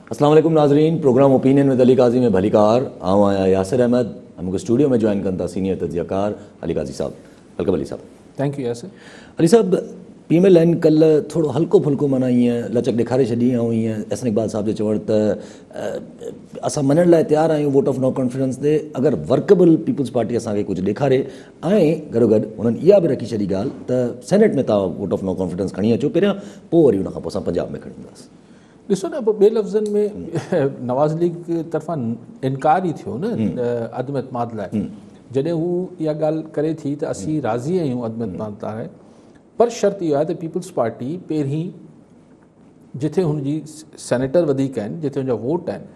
अस्सलाम वालेकुम नाज़रीन, प्रोग्राम ओपिनियन विद अली काजी में भलीकार आऊँ आया यासिर अहमद। हमको स्टूडियो में ज्वाइन करता सीनियर तज्ज़ियाकार Ali Qazi sahab. Welcome Ali sahab. Thank you Yasir. Ali sahab, PML line कल थोड़ो हल्को फुल्को माना ईअं लचक ॾेखारे छॾी ऐं ईअं एहसन इक़बाल साहब जो चवण त असां मञण लाइ तयारु आहियूं वोट ऑफ नो कॉन्फिडेंस ते अगरि वर्केबल पीपल्स पार्टी असांखे कुझु ॾेखारे ऐं गॾोगॾु हुननि इहा बि रखी छॾी ॻाल्हि त सेनेट में तव्हां वोट ऑफ नो कॉन्फिडेंस खणी अचो पहिरियां, पोइ वरी हुन खां पोइ असां पंजाब में खणी ईंदासीं। ॾिसो न, ॿिए लफ़्ज़नि में नवाज़ लीग तरफ़ां इनकार ई थियो न अदम एतमाद लाइ। जॾहिं हू इहा ॻाल्हि करे थी त असीं राज़ी आहियूं अदम एतमाद लाइ, पर शर्त इहो आहे त पीपल्स पार्टी पहिरीं जिथे हुनजी सेनेटर वधीक आहिनि, जिथे हुनजा वोट आहिनि,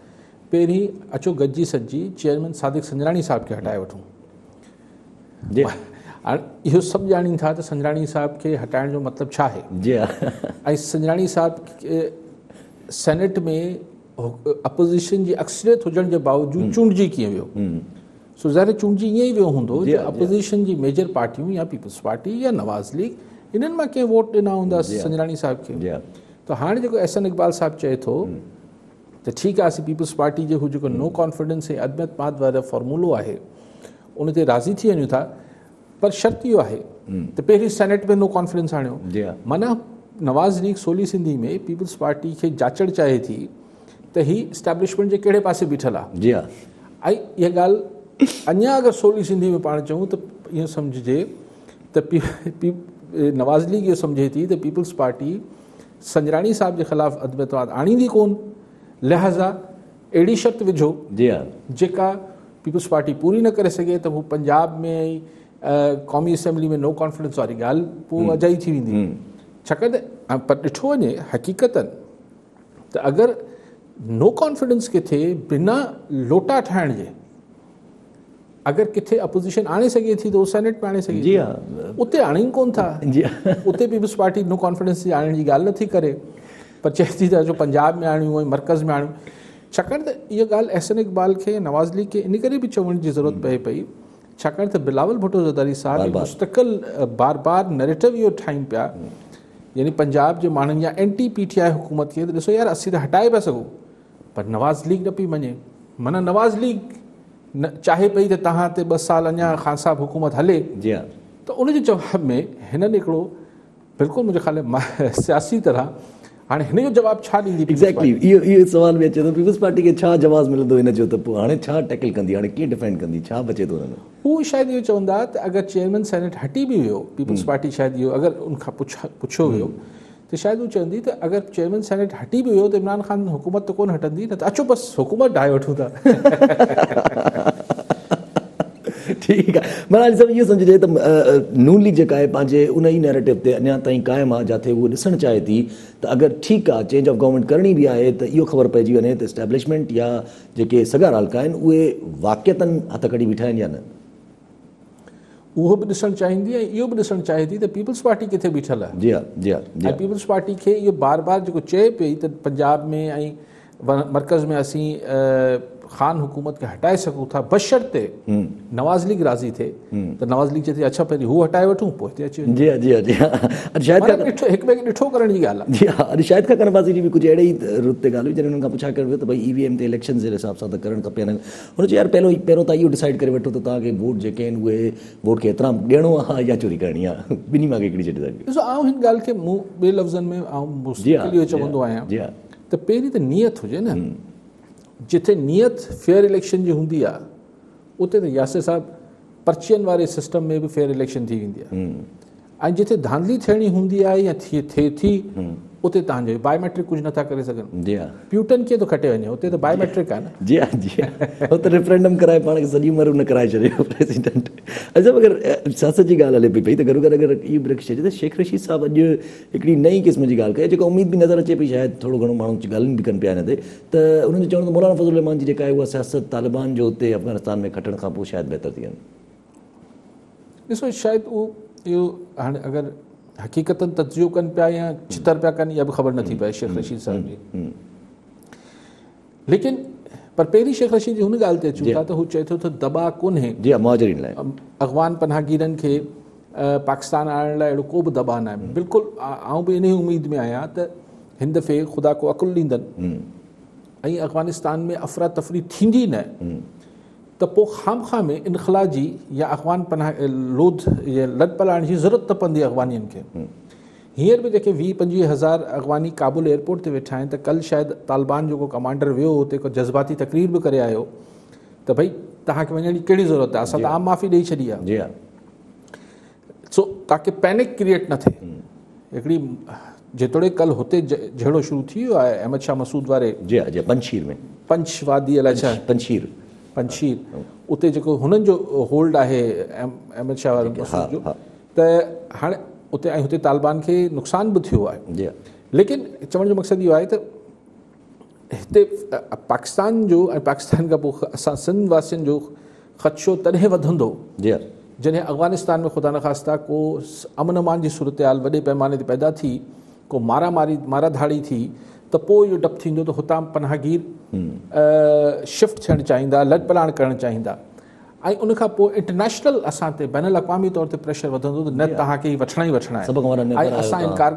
पहिरीं अचो गॾिजी सॼी चेयरमैन सादिक संजराणी साहिब खे हटाए वठूं। हाणे इहो सभु ॼाणीनि था त संजराणी साहिब खे हटाइण जो मतिलबु छा आहे। ऐं संजराणी साहिब सेनेट में अपोज़िशन जी अक्सरियत हुजण जे बावजूदि चूंडिजी कीअं वियो? सो ज़ाहिर चूंडिजी ईअं ई वियो हूंदो जो अपोज़िशन जी मेजर पार्टियूं या पीपल्स पार्टी या नवाज़ लीग इन्हनि मां कंहिं वोट ॾिना हूंदा संजराणी साहिब खे। त हाणे जेको एहसन इक़बाल साहिबु चए थो त ठीकु आहे, असीं पीपल्स पार्टी जो हू जेको नो कॉन्फिडेंस ऐं अदम एतमाद वारो फॉर्मूलो आहे उन ते राज़ी थी वञूं था, पर शर्त इहो आहे त पहिरीं सेनेट में नो कॉन्फिडेंस आणियो। माना नवाज़ लीग सोली सिंधी में पीपल्स पार्टी खे जाचणु चाहे थी त ही इस्टेब्लिशमेंट जे कहिड़े पासे बीठल आहे। ऐं इहा ॻाल्हि अञा अगरि सोली सिंधी में पाण चऊं त इहो सम्झिजे त नवाज़ लीग इहो सम्झे थी त पीपल्स पार्टी संजराणी साहिब जे ख़िलाफ़ु अदम एतमाद आणींदी कोन, लिहाज़ा अहिड़ी शर्त विझो जेका पीपल्स पार्टी पूरी न करे सघे त हू पंजाब में क़ौमी असेंबली में नो कॉन्फिडेंस वारी ॻाल्हि पोइ अजाई थी वेंदी। छाकाणि त पर ॾिठो वञे हक़ीक़तनि त अगरि नो कॉन्फिडेंस किथे बिना लोटा ठाहिण जे अगरि किथे अपोज़िशन आणे सघे थी त उहो सेनेट में आणे सघे थी। उते आणीनि कोन था। उते पीपल्स पार्टी नो कॉन्फिडेंस जी आणण जी ॻाल्हि नथी करे, पर चए थी त जो पंजाब में आणियूं ऐं मर्कज़ में आणियूं। छाकाणि त इहा ॻाल्हि एहसन इक़बाल खे नवाज़ लीग खे इन करे बि चवण जी ज़रूरत पए पई, छाकाणि त बिलावल भुट्टो ज़रदारी साहिब मुस्तक़िल बार बार नैरेटिव इहो ठाहिनि पिया, यानी पंजाब जे माण्हुनि या एंटी पीटीआई हुकूमत खे त ॾिसो यार असीं त हटाए पिया सघूं, पर नवाज़ लीग न पई मञे। माना नवाज़ लीग न चाहे पई त तव्हां ते 2 साल अञा ख़ान साहब हुकूमत हले। त उनजे जवाब में हिननि हिकिड़ो बिल्कुलु मुंहिंजे ख़्याल में सियासी तरह हाणे हिन जो जवाबु छा ॾींदी? एग्ज़ैक्टली इहो सवाल बि अचे थो, पीपल्स पार्टी खे छा जवाबु मिलंदो हिन जो, त पोइ हाणे छा टैकल कंदी, हाणे कीअं डिफेंड कंदी, छा बचे थो हुन में? हू शायदि इहो चवंदा त अगरि चेयरमैन सेनेट हटी बि वियो, पीपल्स पार्टी शायदि इहो अगरि उनखां पुछियो वियो त शायदि हू चवंदी त अगरि चेयरमैन सेनेट हटी बि वियो त इमरान ख़ान हुकूमत त कोन हटंदी, न त अचो बसि हुकूमत ढाहे वठूं था। ठीकु आहे। माना सभु इहो सम्झिजे त नून लीग जेका आहे पंहिंजे उन ई नैरेटिव ते अञा ताईं क़ाइमु आहे, जिथे उहो ॾिसणु चाहे थी त अगरि ठीकु आहे चेंज ऑफ गवर्नमेंट करणी बि आहे त इहो ख़बर पइजी वञे त इस्टेब्लिशमेंट या जेके सॻा रालका आहिनि उहे वाक़ियतनि हथ कढी बीठा आहिनि या न। उहो बि ॾिसणु चाहींदी ऐं इहो बि ॾिसणु चाहे थी त पीपल्स पार्टी किथे बीठल आहे। ऐं पीपल्स पार्टी खे इहो बार बार जेको चए पई त पंजाब में ऐं मर्कज़ में असीं ख़ान हुकूमत खे हटाए सघूं था बशर्ते नवाज़ लीग राज़ी थिए, त नवाज़ लीग चए थी अच्छा पहिरीं हू हटाए वठूं पोइ हिते अची वञूं। शायदि हिकु ॿिए खे ॾिठो करण जी ॻाल्हि आहे। जी हा, अॼु शाहिद खां कनवाज़ी जी बि कुझु अहिड़े ई रुत ते ॻाल्हि हुई जॾहिं हुननि खां पुछा कयो वियो त भई ईवीएम ते इलेक्शन जे हिसाब सां त करणु खपे। हुन चयो यार पहिरियों तव्हां इहो डिसाइड करे वठो त तव्हांखे वोट जेके आहिनि उहे वोट खे एतिरा ॾियणो आहे या चोरी करणी आहे, ॿिन्ही मां हिकिड़ी शइ डिसाइड कयो। ॾिसो, आउं हिन ॻाल्हि खे मूं ॿिए लफ़्ज़नि में इहो चवंदो आहियां त पहिरीं त नियत हुजे न। जिथे नियत फेयर इलेक्शन जी हूंदी आहे उते त यासिर साहिबु पर्चियुनि वारे सिस्टम में बि फेयर इलेक्शन थी वेंदी आहे। ऐं जिथे धांधली थियणी हूंदी आहे या थिए थी उते तव्हांजो बायोमेट्रिक कुझु नथा करे सघनि। प्यूटन खे थो खटे वञे, उते त बायोमेट्रिक आहे न। जी हा हुते रेफरेंडम कराए पाण खे सॼी उमिरि न कराए छॾियो प्रेसिडेंट। अच्छा, अगरि सियासत जी ॻाल्हि हले पई त गॾो गॾु अगरि इहो बि रखी छॾे त शेख रशीद साहिबु अॼु हिकिड़ी नई क़िस्म जी ॻाल्हि कई जेका उमेद बि नज़र अचे पई, शायदि थोरो घणो माण्हू ॻाल्हियूं बि कनि पिया हिन ते, त हुननि जो चवणु त मौलाना फज़लुर रहमान जी जेका आहे उहा सियासत तालिबान जो हुते अफ़गानिस्तान में खटण खां पोइ शायदि बहितर थी वञे। ॾिसो, शायदि उहो इहो हाणे अगरि हक़ीक़तनि तजियो कनि पिया या छितर पिया कनि इहा बि ख़बर नथी पए शेख रशीद साहिब जी। लेकिन पर पहिरीं शेख रशीद जी हुन ॻाल्हि ते अचूं था त हू चए थो त दॿा कोन्हे अफ़गान पनाहगीरनि खे पाकिस्तान आणण लाइ अहिड़ो को बि दॿा न आहे। बिल्कुलु आउं बि इन ई उमेद में आहियां त हिन दफ़े ख़ुदा को अकुलु ॾींदनि ऐं अफ़गानिस्तान में अफ़रा तफ़री थींदी न त पोइ ख़ामख़ा में इनख़ला जी या अफ़गान पनाह लोध या लॾ पलाइण जी ज़रूरत न पवंदी अफ़गानियुनि खे। हींअर बि जेके 20-25 हज़ार अफ़गानी काबुल एयरपोर्ट ते वेठा आहिनि त कल्ह शायदि तालिबान जेको कमांडर वियो हुते को जज़्बाती तक़रीर बि करे आयो त भई तव्हांखे वञण जी कहिड़ी ज़रूरत आहे, असां त आम माफ़ी ॾेई छॾी आहे। सो ताकी पैनिक क्रिएट न थिए हिकिड़ी जेतोणीकि कल्ह हुते जहिड़ो शुरू थी वियो आहे अहमद शाह मसूद वारे पंजशीर में पंचवादी अलाए छा पंजशीर उते जेको हुननि जो होल्ड आहे अहमद शाह वारे मसूद जो त हाणे उते ऐं हुते तालिबान खे नुक़सान बि थियो आहे। लेकिन चवण जो मक़सदु इहो आहे त हिते पाकिस्तान जो ऐं पाकिस्तान खां पोइ असां सिंध वासियुनि जो ख़दशो तॾहिं वधंदो जॾहिं अफ़गानिस्तान में ख़ुदा नख़ास्ता को अमन अमान जी सूरत हाल वॾे पैमाने ते पैदा थी, को माराधाड़ी थी त पोइ इहो डपु थींदो त हुतां पनाहगीर शिफ्ट थियणु चाहींदा, लॾ पलाण करणु चाहींदा ऐं उनखां पोइ इंटरनेशनल असां ते बैन अल-अक़वामी तौर ते प्रेशर वधंदो त न तव्हांखे ही वठणा ई वठणा आहिनि ऐं असां इनकार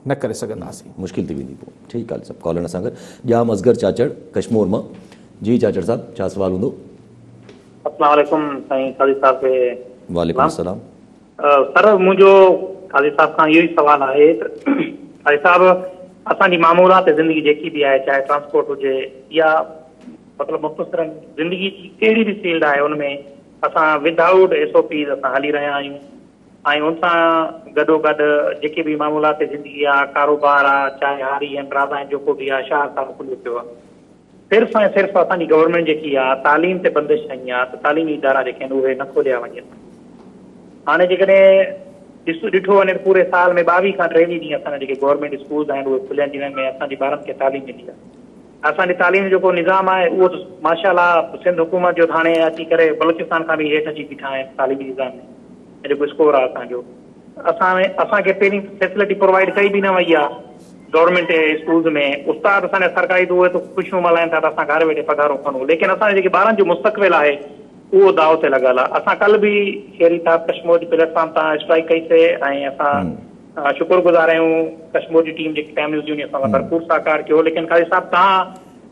न करे सघंदासीं, मुश्किल थी वेंदी। पोइ ठीकु आहे, सभु कॉलर असां गॾु ॼाम असगर चाचड़ कश्मीर मां। जी चाचड़ साहब, छा सवाल हूंदो? अस्सलाम वालेकुम साईं काज़ी साहब खे। वालेकुम सलाम। सर मुंहिंजो काज़ी साहब खां इहो ई सुवाल आहे त काज़ी साहब असांजी मामूलात ज़िंदगी जेकी बि आहे, चाहे ट्रांसपोर्ट हुजे या मतिलबु मुख़्तसरन ज़िंदगी जी कहिड़ी बि फील्ड आहे उनमें असां विदाउट SOPs असां हली रहिया आहियूं ऐं उन सां गॾोगॾु जेके बि मामूलात ज़िंदगी आहे, कारोबार आहे, चाहे हारी ऐं बरादा ऐं जेको बि आहे शहर सां खुलियो पियो आहे, सिर्फ़ु ऐं सिर्फ़ु असांजी गवर्नमेंट जेकी आहे तालीम ते बंदिश आई आहे त तालीमी इदारा जेके आहिनि उहे न खोलिया वञनि। हाणे जेकॾहिं ॾिठो वञे पूरे साल में 22 खां 23 ॾींहं असांजा जेके गवर्नमेंट स्कूल्स आहिनि उहे खुलिया आहिनि जिन्हनि में असांजे ॿारनि खे तालीम मिली आहे। असांजी तालीम जो जेको निज़ाम आहे उहो त माशाअल्लाह सिंध हुकूमत जो हाणे अची करे बलूचिस्तान खां बि हेठि अची बीठा आहिनि तालीमी निज़ाम में ऐं जेको स्कोर आहे असांजो, असांखे पहिरीं फैसिलिटी प्रोवाइड कई बि न वई आहे गवर्नमेंट स्कूल्स में। उस्ताद असांजा सरकारी त उहे त ख़ुशियूं मल्हाइनि था त असां घर वेठे पघारूं खणूं, लेकिन असांजे जेके ॿारनि जो मुस्तक़बिल आहे उहो दाव ते लॻल आहे। असां कल्ह बि शेरी साहब कश्मीर जी प्लेटफॉर्म तां स्ट्राइक कईसीं ऐं असां शुक्रगुज़ार आहियूं कश्मीर जी टीम जेकी फैमिलीज़ यूनियन सां भरपूर सहकार कयो। लेकिन काज़ी साहब तव्हां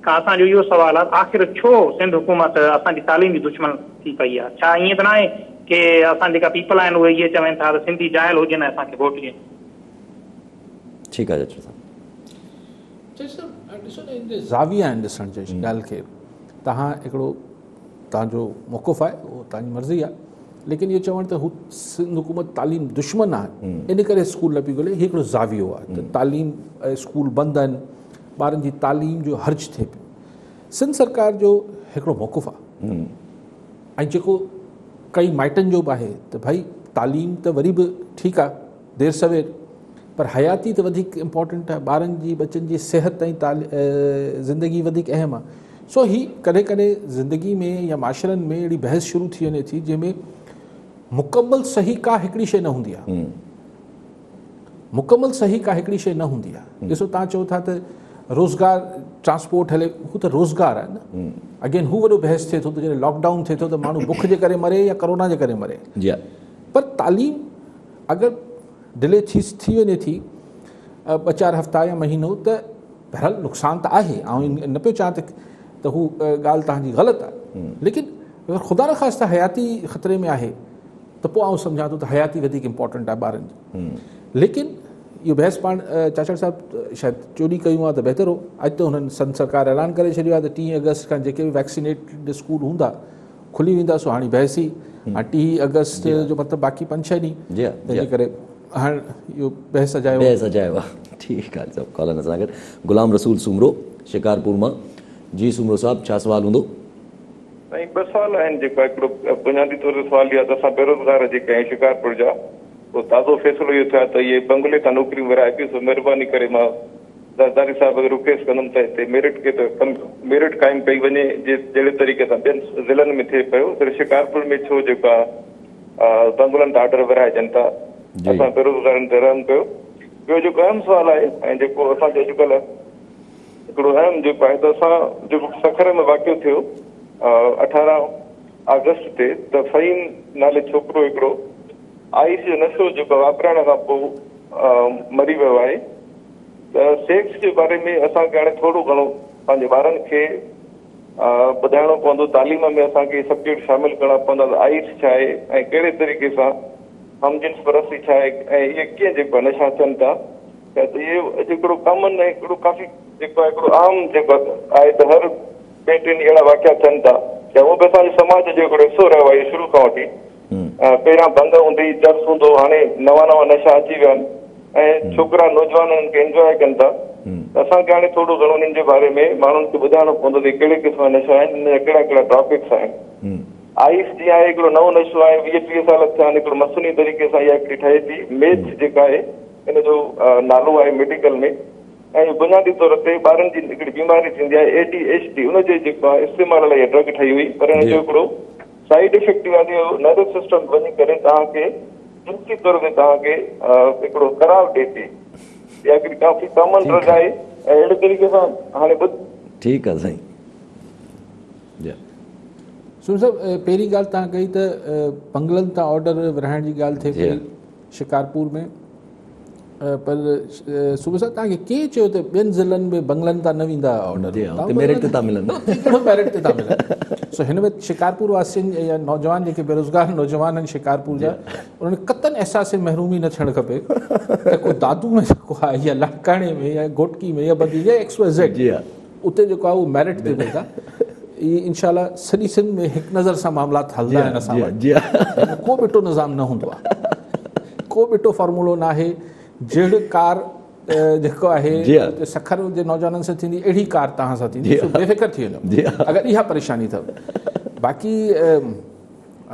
खां असांजो इहो सुवाल आहे, आख़िर छो सिंध हुकूमत असांजी तालीम जी दुश्मन थी पई आहे? छा ईअं त न आहे की असां जेका पीपल आहिनि उहे इहे चवनि था त सिंधी जाइल हुजनि ऐं असांखे वोट ॾियनि? ठीकु आहे चाचा साहब, ॾिसो न ज़ाविया आहिनि ॾिसण जे ॻाल्हि खे। तव्हां हिकिड़ो तव्हांजो मौक़ुफ़ आहे उहो तव्हांजी मर्ज़ी आहे, लेकिन इहो चवणु त हू सिंध हुकूमत तालीम दुश्मन आहे इन करे स्कूल न पई ॻोल्हे, हीउ हिकिड़ो ज़ावियो आहे त तालीम स्कूल बंदि आहिनि, ॿारनि जी तालीम जो हर्ज थिए पियो। सिंध सरकार जो हिकिड़ो मौक़ुफ़ आहे ऐं जेको कई माइटनि जो बि आहे त भई तालीम त वरी बि ठीकु आहे देरि सवेर, पर हयाती त वधीक इम्पॉर्टेंट आहे। ॿारनि जी बचनि जी सिहत ऐं ज़िंदगी वधीक अहम आहे। सो ही कॾहिं कॾहिं ज़िंदगी में या माशरनि में अहिड़ी बहस शुरू थी वञे थी जंहिंमें मुकमल सही का हिकिड़ी शइ न हूंदी आहे, मुकमल सही का हिकिड़ी शइ न हूंदी आहे। ॾिसो तव्हां चओ था त रोज़गार ट्रांसपोर्ट हले, हू त रोज़गार आहे न। अगेन हू वॾो बहस थिए थो त जॾहिं लॉकडाउन थिए थो त माण्हू बुख जे करे मरे या कोरोना जे करे मरे, पर तालीम अगरि डिले थी वञे थी 2-4 हफ़्ता या महीनो त बहरहाल नुक़सान त आहे। ऐं न पियो चाहियां त हू ॻाल्हि तव्हांजी ग़लति आहे, लेकिन अगरि ख़ुदा न ख़ास्ता हयाती ख़तरे में आहे त पोइ आउं सम्झां थो त हयाती वधीक इम्पॉर्टेंट आहे ॿारनि जी। लेकिन इहो बहस पाण चाचड़ साहिबु शायदि चोरी कयूं आहे त बहितर हो। अॼु त हुननि संद सरकार ऐलान करे छॾियो आहे त 30 अगस्त खां जेके बि वैक्सीनेटेड स्कूल हूंदा खुली वेंदा। सो हाणे बहस ई 30 अगस्त जो मतिलबु बाक़ी 5-6 ॾींहं, तंहिंजे करे हाणे इहो बहस अजायो आहे। ठीकु आहे सभु कॉलर असां गॾु गुलाम रसूल सुमरो शिकारपुर मां। जी सुमरो साहब, छा सवाल हूंदो? साईं 2 सवाल आहिनि। जेको हिकिड़ो बुनियादी तौर ते सवाल इहो आहे त असां बेरोज़गार जेके आहियूं शिकारपुर जा, पोइ ताज़ो फ़ैसिलो इहो थियो आहे त इहे बंगले तां नौकिरियूं विराए पियूं। सो महिरबानी करे मां ज़रदारी साहिब अगरि रिक्वेस्ट कंदुमि त हिते मेरिट क़ाइमु कई वञे जहिड़े तरीक़े सां ॿियनि ज़िलनि में थिए पियो, सिर्फ़ु शिकारपुर में छो जेको आहे बंगलनि तां ऑर्डर विराइजनि था, असां बेरोज़गारनि ते रहम कयो। ॿियो जेको अहम सुवाल आहे ऐं जेको असांजो अॼुकल्ह हिकिड़ो अहम जेको आहे त असां जेको सखर में वाक़ियो थियो 18 अगस्त ते त फ़हीम नाले छोकिरो हिकिड़ो आइस जो नशो जेको वापराइण खां पोइ मरी वियो आहे। त सेक्स जे बारे में असांखे हाणे थोरो घणो पंहिंजे ॿारनि खे ॿुधाइणो पवंदो, तालीम में असांखे सब्जेक्ट शामिल करणा पवंदा, आइस छा आहे ऐं कहिड़े तरीक़े सां हमजिन्स परस्ती छा आहे ऐं इहे कीअं जेको नशा थियनि था। त इहे हिकिड़ो कॉमन ऐं हिकिड़ो काफ़ी जेको आहे हिकिड़ो आम जेको आहे त हर ॿ टे अहिड़ा वाक़िया थियनि था त उहो बि असांजे समाज जो हिकिड़ो हिसो रहियो आहे शुरू खां वठी। पहिरियां भंग हूंदी, चर्स हूंदो, हाणे नवां नवां नशा अची विया आहिनि ऐं छोकिरा नौजवान उन्हनि खे इंजॉय कनि था। त असांखे हाणे थोरो घणो उन्हनि जे बारे में माण्हुनि खे ॿुधाइणो पवंदो त कहिड़े क़िस्म जा नशा आहिनि, हिन जा कहिड़ा कहिड़ा टॉपिक्स आहिनि। आइस जीअं आहे हिकिड़ो नओं नशो आहे, 20-30 साल थिया आहिनि, हिकिड़ो मसनूई तरीक़े सां इहा हिकिड़ी ठहे थी। मेथ जेका आहे हिन जो नालो आहे मेडिकल में, ऐं बुनियादी तौर ते ॿारनि जी हिकिड़ी बीमारी थींदी आहे ADHD, उनजे जेको आहे इस्तेमाल लाइ इहा ड्रग ठही हुई, पर हिन जो हिकिड़ो साइड इफेक्ट आहे इहो नर्वस सिस्टम वञी करे तव्हांखे जिनसी तौर ते तव्हांखे हिकिड़ो करार ॾिए थी। इहा हिकिड़ी काफ़ी कॉमन ड्रग आहे ऐं अहिड़े तरीक़े सां हाणे ठीकु आहे साईं। सुन साहब, पहिरीं ॻाल्हि तव्हां कई त बंगलनि तां ऑर्डर विराइण जी ॻाल्हि थिए पई शिकारपुर में, पर सुबुह सां तव्हांखे केरु चयो त ॿियनि ज़िलनि में बंगलनि तां न वेंदा ऑर्डर, मेरिट ते था मिलनि, मेरिट ते था मिलनि। सो हिन में शिकारपुर वासियुनि या नौजवान जेके बेरोज़गार नौजवान आहिनि शिकारपुर जा, उन्हनि कतनि अहसास महरूमी न थियणु खपे त को दादू में जेको आहे या लाड़काणे में या घोटकी में या बदी या XYZ उते जेको आहे उहो मेरिट ते वेंदा। इहे इनशाला सॼी सिंध में हिकु नज़र सां मामला हलंदा आहिनि असां वटि। को ॿिटो निज़ाम न हूंदो आहे, को ॿिटो फॉर्मूलो न आहे। जहिड़ी कार जेको आहे सखर जे नौजवाननि सां थींदी, अहिड़ी कार तव्हां सां थींदी, बेफ़िक्र थी वञो अगरि इहा परेशानी अथव। बाक़ी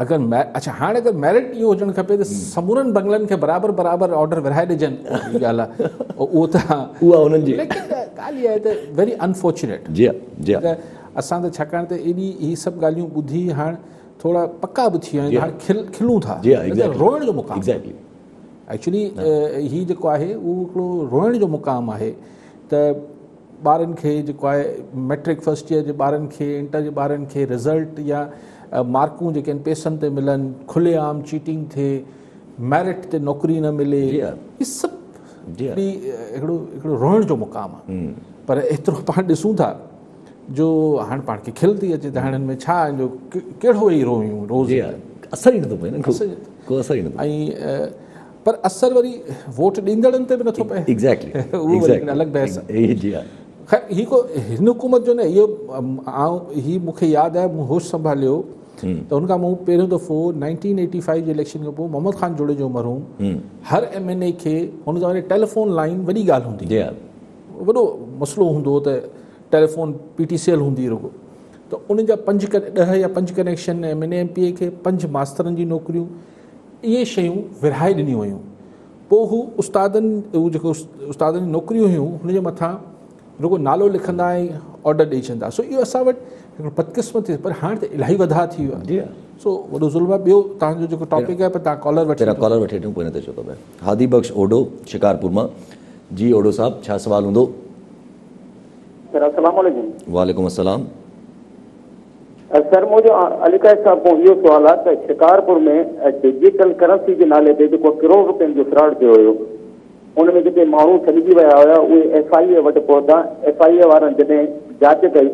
अगरि अच्छा हाणे अगरि मेरिट इहो हुजणु खपे त समूरनि बंगलनि खे बराबरि बराबरि ऑर्डर विराए ॾिजनि, ॻाल्हि आहे उहो त उहा उन्हनि जी, लेकिन ॻाल्हि इहा आहे त वेरी अनफॉर्चुनेट असां त छाकाणि त एॾी इहे सभु ॻाल्हियूं ॿुधी हाणे थोरा पका बि थी विया आहिनि, हाणे खिलूं था, रोइण जो मुक़ाम एक्चुअली हीउ जेको आहे उहो हिकिड़ो रोइण जो मुक़ाम आहे त ॿारनि खे जेको आहे मैट्रिक फर्स्ट ईयर जे ॿारनि खे, इंटर जे ॿारनि खे रिज़ल्ट या मार्कूं जेके आहिनि पैसनि ते मिलनि, खुलेआम चीटिंग थिए, मेरिट ते नौकरी न मिले, इहे सभु हिकिड़ो रोइण जो मुक़ाम आहे। पर एतिरो पाण ॾिसूं था जो हाणे पाण खे खिल थी अचे त हाणे हिन में छा जो कहिड़ो ई रोयूं रोज़, असर ई नथो पए ऐं पर असर वरी वोट ॾींदड़नि ते बि नथो पए। उहो वरी अलॻि बहस आहे। ख़ैर हिन हुकूमत जो न इहो ही मूंखे यादि आहे, मूं होश संभालियो त हुनखां मूं पहिरियों दफ़ो 1985 जे इलेक्शन खां पोइ मोहम्मद ख़ान जोड़े जो मरहूम हर MNA खे हुन ज़माने टेलीफोन लाइन वॾी ॻाल्हि हूंदी, वॾो मसइलो हूंदो त टेलीफोन PTCL हूंदी रुगो, त उन जा 10 या 5 कनेक्शन MNA MPA खे, 5 मास्तरनि जी नौकरियूं, इहे शयूं विरहाए ॾिनियूं हुयूं। पोइ हू उस्तादनि उहो जेको उस्तादनि जी नौकरियूं हुयूं हुनजे मथां रुगो नालो लिखंदा ऐं ऑर्डर ॾेई छॾंदा। सो इहो असां वटि हिकिड़ो बदकिस्मती, पर हाणे त इलाही वधा थी वियो आहे। सो वॾो ज़ुल्म आहे। ॿियो तव्हांजो जेको टॉपिक आहे पर तव्हां कॉलर वठी वठूं, पोइ न त चओ त हादी बख़्श ओडो शिकारपुर मां। जी ओडो साहब, छा सवाल हूंदो? वालेकुम अस्सलाम सर, मुंहिंजो अलीकायद साहब को इहो सुवाल आहे त शिकारपुर में डिजिटल करंसी जे नाले ते जेको करोड़ रुपयनि जो फ्रॉड थियो हुयो, उन में जेके माण्हू ठॻिजी विया हुया उहे FIA वटि पहुता। FIA वारनि जॾहिं जांच कई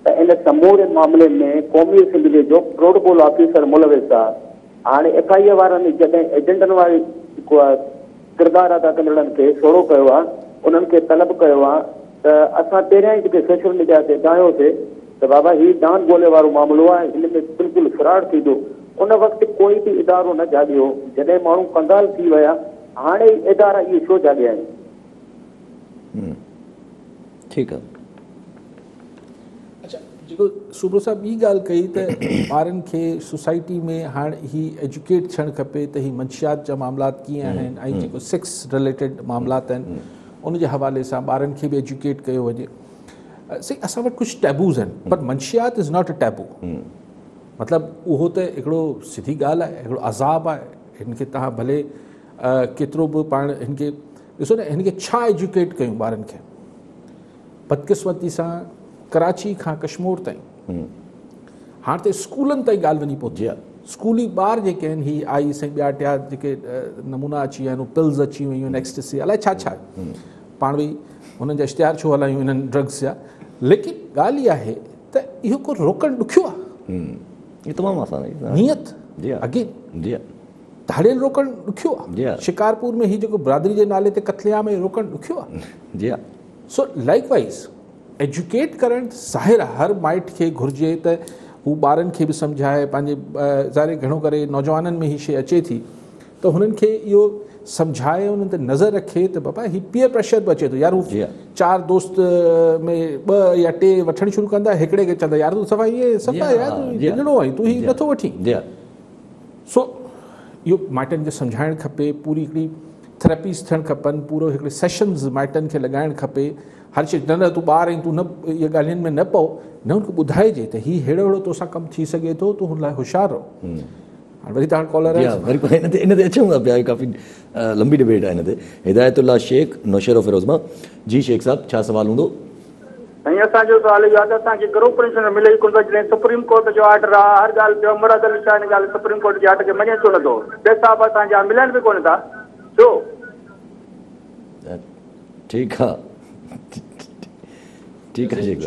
त इन समूरे मामले में क़ौमी असेंबली जो प्रोटोकॉल ऑफिसर मुलविस आहे। हाणे FIA वारनि जॾहिं एजेंटनि वारी जेको आहे किरदारु अदा कंदड़नि खे सोड़ो कयो आहे, उन्हनि खे तलब कयो आहे त असां पहिरियां ई जेके सोशल मीडिया ते चाहियोसीं त बाबा हीउ दान ॻोल्हे वारो मामिलो आहे, हिन में बिल्कुलु फ्रॉड थींदो। उन वक़्तु कोई बि इदारो न जाॻियो, जॾहिं माण्हू कंगाल थी विया हाणे ई इदारा इहे छो जाॻिया आहिनि? ठीकु आहे। अच्छा, जेको सूबो साहब ॿी ॻाल्हि कई त ॿारनि खे सोसाइटी में हाणे ही एजुकेट थियणु खपे त ही मंशियात जा मामलात कीअं आहिनि ऐं जेको सेक्स रिलेटेड मामलात आहिनि उन जे हवाले सां ॿारनि खे बि एजुकेट कयो वञे। सही, असां वटि कुझु टैबूज़ आहिनि, पर मंशियात इज़ नॉट अ टैबू। मतिलबु उहो त हिकिड़ो सिधी ॻाल्हि आहे, हिकिड़ो अज़ाब आहे। हिन खे तव्हां भले केतिरो बि पाण हिन खे ॾिसो न, हिन खे छा एजुकेट कयूं ॿारनि खे। बदकिस्मती सां कराची खां कश्मीर ताईं हाणे त स्कूलनि ताईं ॻाल्हि वञी पहुती आहे। स्कूली ॿार जेके आहिनि, ही आई साईं ॿिया टिया जेके नमूना अची विया आहिनि, पिल्स अची वियूं आहिनि, एक्सटेसी, अलाए छा छा आहे। पाण बि हुननि जा इश्तिहार छो हलायूं हिननि ड्रग्स जा, लेकिन ॻाल्हि इहा आहे त इहो को रोकणु ॾुखियो आहे, ये तमामु आसान है। नियत जी हाँ। अगेन जी हाँ। धाड़ियल रोकणु ॾुखियो जी आहे, हाँ। शिकारपुर में हीउ जेको बिरादरी जे नाले ते क़त्लेआम आहे रोकणु ॾुखियो आहे। जी हाँ। सो लाइकवाइज़ एजुकेट करणु ज़ाहिर आहे हर माइट खे घुरिजे त हू ॿारनि खे बि सम्झाए, पंहिंजे ज़ाहिर घणो करे नौजवाननि में हीअ शइ अचे थी त हुननि खे इहो सम्झाए, उन्हनि ते नज़र रखे त बाबा हीउ पीयर प्रेशर बि अचे थो यार, हू जी हाँ। 4 दोस्त में 2 या 3 वठणु शुरू कंदा, हिकिड़े खे चवंदा यार तूं सफ़ा इहे सफ़ा यार तूं ॾिनो आई, तूं हीउ नथो वठी। जी हाँ। सो इहो माइटनि खे सम्झाइणु खपे, पूरी हिकिड़ी थेरेपीज़ थियणु खपनि, पूरो हिकिड़े सेशन्स माइटनि खे लॻाइणु खपे। हर शइ न तूं ॿार आहीं, तूं न इहे ॻाल्हियुनि में न पओ, न हुनखे ॿुधाइजे त हीउ अहिड़ो अहिड़ो तोसां कमु थी सघे थो, तूं हुन लाइ होशियारु रहो। हाणे वरी तव्हां कॉलर जी हाँ, वरी इन ते अचूं था पिया, काफ़ी लंबी डिबेट आहे इन ते। हिदायतुल्लाह शेख नौशेरो फिरोज़ मां। जी शेख साहब, छा सवाल हूंदो? ऐं असांजो सवाल इहो आहे त असांखे ग्रुप पेंशन मिले ई कोन थो, जॾहिं सुप्रीम कोर्ट जो ऑर्डर आहे, हर ॻाल्हि जो मुराद अली शाह हिन ॻाल्हि सुप्रीम कोर्ट जे ऑर्डर खे मञे छो नथो, पैसा बि असांजा मिलनि बि कोन था छो? ठीकु आहे, ठीकु आहे शेख